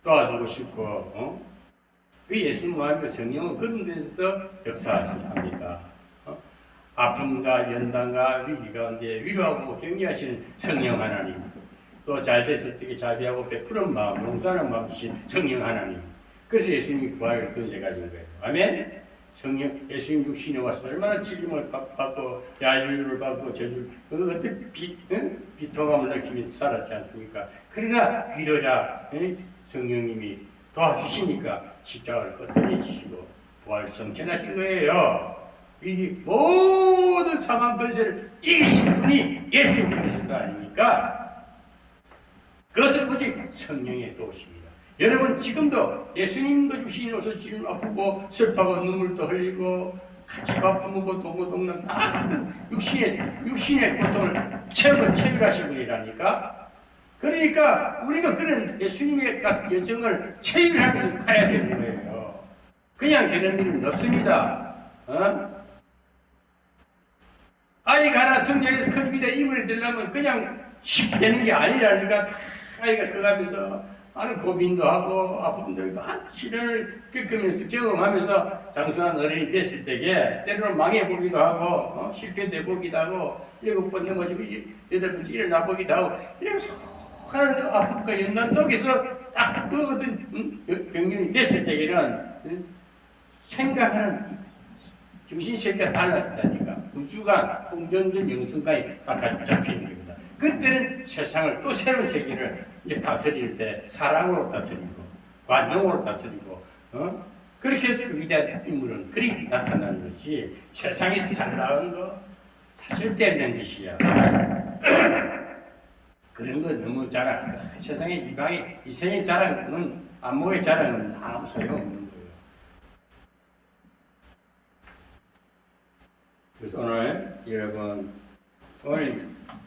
도와주고 싶고 그 예수님과 성령은 그런 데서 역사하십니다. 아픔과 연단과 위기 가운데 위로하고 격려하시는 성령 하나님, 또 잘됐을 때 자비하고 베푸는 마음, 용서하는 마음 주신 성령 하나님. 그래서 예수님이 구할 권세 가진 거예요. 아멘. 성령 예수님 육신에 와서 얼마나 질림을 받고 야유를 받고 저주 어떤 비통함을 느끼면서 살았지 않습니까? 그러나 위로자 성령님이 도와주시니까 십자가를 뻗어내주시고 부활 성천하신 거예요. 이 모든 사망 권세를 이기신 분이 예수 그리스도 아닙니까? 그것은 오직 성령의 도우십니다. 여러분 지금도 예수님도 육신이 오셔서 지금 아프고 슬퍼하고 눈물도 흘리고 같이 밥도 먹고 동고동락 다 같은 육신의 고통을 체험하신 분이라니까. 그러니까 우리도 그런 예수님의 여정을 체험하면서 가야 되는 거예요. 그냥 되는 일은 없습니다. 아이가 하나 성장해서 큰 위대 임을 들려면 그냥 쉽게 되는 게 아니라니까. 아이가 커가면서 많은 고민도 하고 아픔도 많은 시련을 겪으면서 경험하면서 장성한 어른이 됐을 때에 때로는 망해보기도 하고 실패돼 보기도 하고 7번 넘어지고 8번째 일어나 보기도 하고 이러면서 하는 아픔과 연단 속에서 딱 그 어떤 병균이 됐을 때에는 생각하는 정신세계가 달라진다니까. 우주가 통전전 영성관이 딱 잡히는 겁니다. 그때는 세상을 또 새로운 세계를 이제 다스릴 때 사랑으로 다스리고 관용으로 다스리고 그렇게 해서 위대한 인물은 그리 나타나는 것이 세상에서 잘 나온 거 다 쓸데없는 짓이야. 그런 거 너무 자랑. 세상의 이방의 이생의 자랑은 안목의 자랑은 아무 소용없는 거예요. 그래서 오늘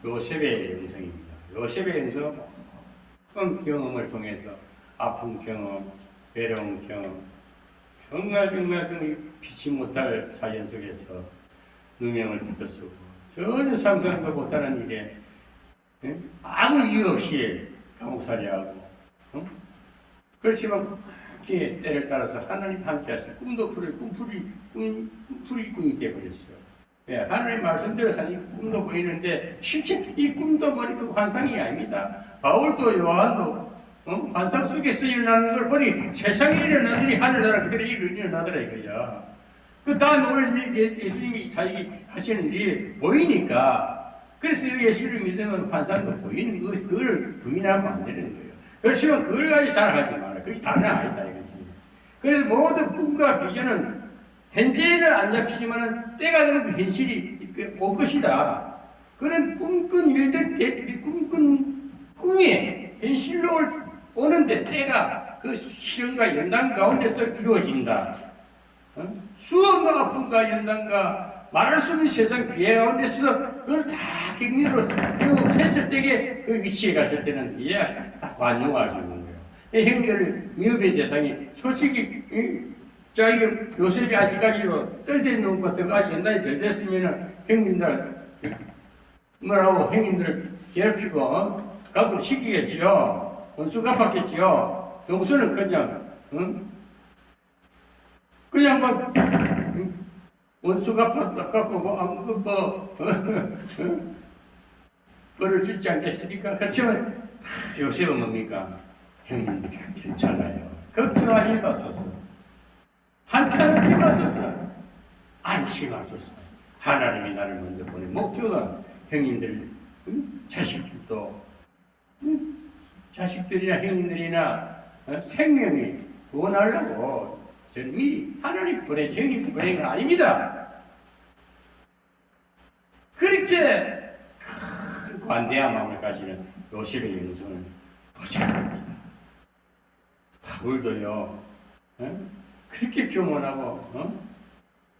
요셉의 영성입니다. 요셉의 영성은 경험을 통해서 아픈 경험, 외로운 경험, 정말 피치 못할 사연 속에서 누명을 뜯어쓰고 전혀 상상도 못하는 일에 아무 이유 없이 감옥살이하고 그렇지만 기의 때를 따라서 하나님 함께 하시고 꿈도 꿈풀이 꿈이 되어버렸어요. 예, 하나님 말씀대로 사니 꿈도 보이는데 실제 이 꿈도 그 환상이 아닙니다. 바울도 요한도 환상 속에서 일어나는 걸 보니 세상에 일어나는 일이 하늘나라 그대로 일어나더라 이거야. 그 다음에 오늘 예수님이 자기 하시는 일이 보이니까 그래서 예수를 믿으면 환상도 보이는 그걸 부인하면 안 되는 거예요. 그렇지만 그걸 가지고 자랑하지 마라. 그게 다는 아니다 이거지. 그래서 모든 꿈과 비전은 현재는 안 잡히지만은 때가 되면 그 현실이 올 것이다. 그런 꿈꾼 일들, 꿈꾼 꿈이 현실로 오는데 때가 그 시련과 연단 가운데서 이루어진다. 수험과 아픔과 연단과 말할 수 없는 세상 비애 가운데서 그걸 다 격리로 했을 때에 그 위치에 갔을 때는 이제 딱 관용할 수 있는 거예요. 형들 미흡의 대상이 솔직히 자기 요셉이 아직까지도 떨대 놓은 것 같은 아직 옛날에 덜 됐으면은 형님들 뭐라고 형님들을 괴롭히고 가끔 시키겠지요. 원수 갚았겠지요. 용서는 그냥 막 원수 갚고 벌을 주지 않겠습니까? 그렇지만 요셉은 뭡니까? 형님들 괜찮아요. 걱정하지 마소서. 한참을 기마소서. 안심하소서. 하나님이 나를 먼저 보낸 목적은 형님들, 자식들도, 자식들이나 형님들이나 생명이 구원하려고 저는 미리 하나님 보낸, 형님 보낸 건 아닙니다. 그렇게 큰 관대한 마음을 가지는 요셉의 영성을 보셔야 합니다. 바울도요, 그렇게 교만하고,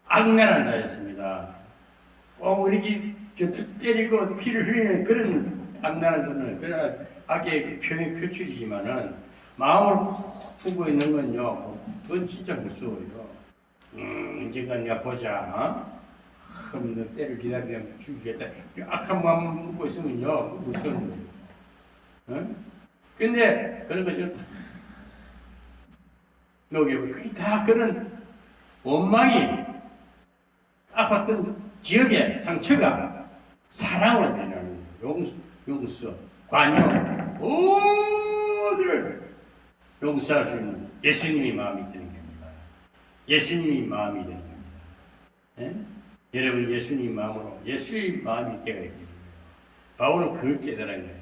악랄한 자였습니다. 우리 때리고 피를 흘리는 그런 악랄한 자는 그런 악의 표출이지만은 마음을 품고 있는 건요, 그건 진짜 무서워요. 언젠가 내가 보자. 너 때를 기다리면 죽이겠다. 악한 마음을 품고 있으면요, 무서운 거예요. 근데 그런 거죠. 녹여버리고 다 그런 원망이 아팠던 기억의 상처가 사랑으로 변하는 용서, 관용 모두를 용서할 수 있는 예수님이 마음이 되는 겁니다. 예수님이 마음이 되는 겁니다. 예? 여러분 예수님 마음으로 예수의 마음이 되어야 돼요. 바울은 그걸 깨달은 거예요.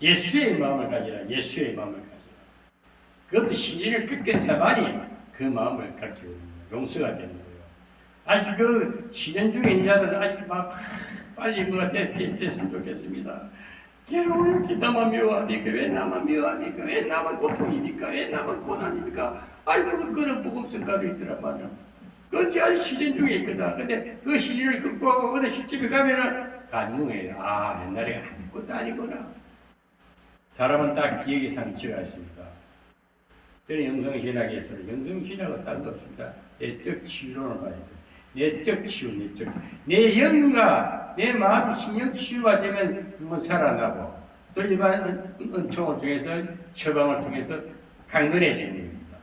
예수의 마음을 가지라. 예수의 마음을 가지라. 그것도 시련을 끝까지 해봐니 그 마음을 갖게 되는 거예요. 용서가 되는 거예요. 아직 그 시련 중에 있는 자들은 아직 막 빨리 뭐가 됐으면 좋겠습니다. 괴로워요. 나만 미워합니까? 왜 나만 미워합니까? 왜 나만 고통입니까? 왜 나만 고난입니까? 아이고 그런 복음성가도 있더란 말이야. 그건 아직 시련 중에 있거든. 근데 그 시련을 극복하고 어느 시점에 가면은 간용해요. 아 옛날에 아무것도 아니구나. 사람은 딱 기억의 상처가 있습니다. 저는 영성신학에서는 영성신학은 딴 거 없습니다. 내적 치유론을 봐야 돼요. 내적 치유, 내적. 내 영과 내 마음, 신령 치유가 되면 그건 살아나고 또 일반 은총을 통해서 처방을 통해서 강건해지는 겁니다.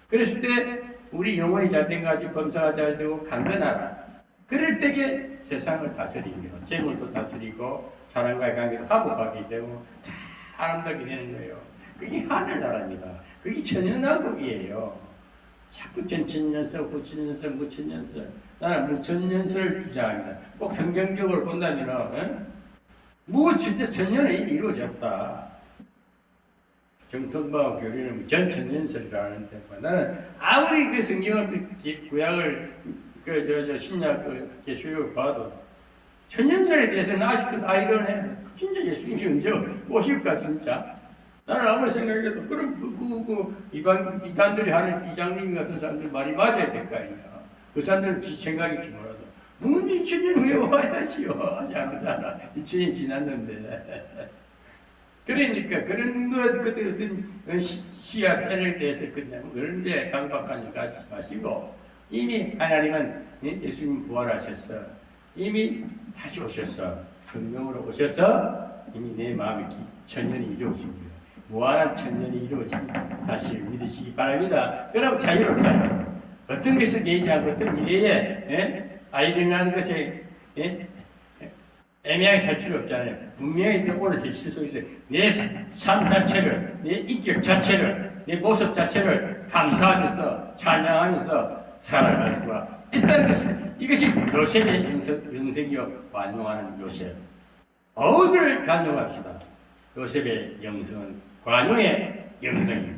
그랬을 때 우리 영혼이 잘된 같이 범사가 잘 되고 강건하라. 그럴 때에 세상을 다스리며 재물도 다스리고 사람과의 관계도 화목하게 되고 다 아름답게 되는 거예요. 그게 하늘나라입니다. 그게 천연왕국이에요. 자꾸 전천년설, 후천년설, 무천년설. 나는 무천년설을 주장합니다. 꼭 성경적으로 본다면, 뭐 진짜 천년에 이미 이루어졌다. 정통과 교리는 전천년설이라는데, 나는 아무리 그 성경을, 구약을, 신약, 개수를 봐도, 천년설에 대해서는 아직도 아이러네. 진짜 예수님이 언제 오실까, 진짜. 나는 아무리 생각해도, 그럼, 이단들이 하는 이장님 같은 사람들 말이 맞아야 될 거 아니야. 그 사람들은 생각이 뭐라도 뭐 2000년 후에 와야지요. 하지 않잖아. 2000년 지났는데. 그러니까 그런 것 어떤 시야 때를 대해서 그냥 그런데 강박하지 마시고 이미 하나님은 예수님 부활하셨어. 이미 다시 오셨어. 성령으로 오셔서 이미 내 마음에 천년이 이루어진 거예요. 무한한 천년이 이루어진 사실을 믿으시기 바랍니다. 그럼 자유롭잖아요. 어떤 것을 내지 않고 어떤 미래에 아이러니한 것에 애매하게 살 필요 없잖아요. 분명히 오늘 계실 속에서 내 삶 자체를, 내 인격 자체를, 내 모습 자체를 감사하면서 찬양하면서 살아갈 수가 있다는 것입니다. 이것이 요셉의 영성이요 관용하는 요셉. 어디를 관용합시다. 요셉의 영성은 관용의 영성입니다.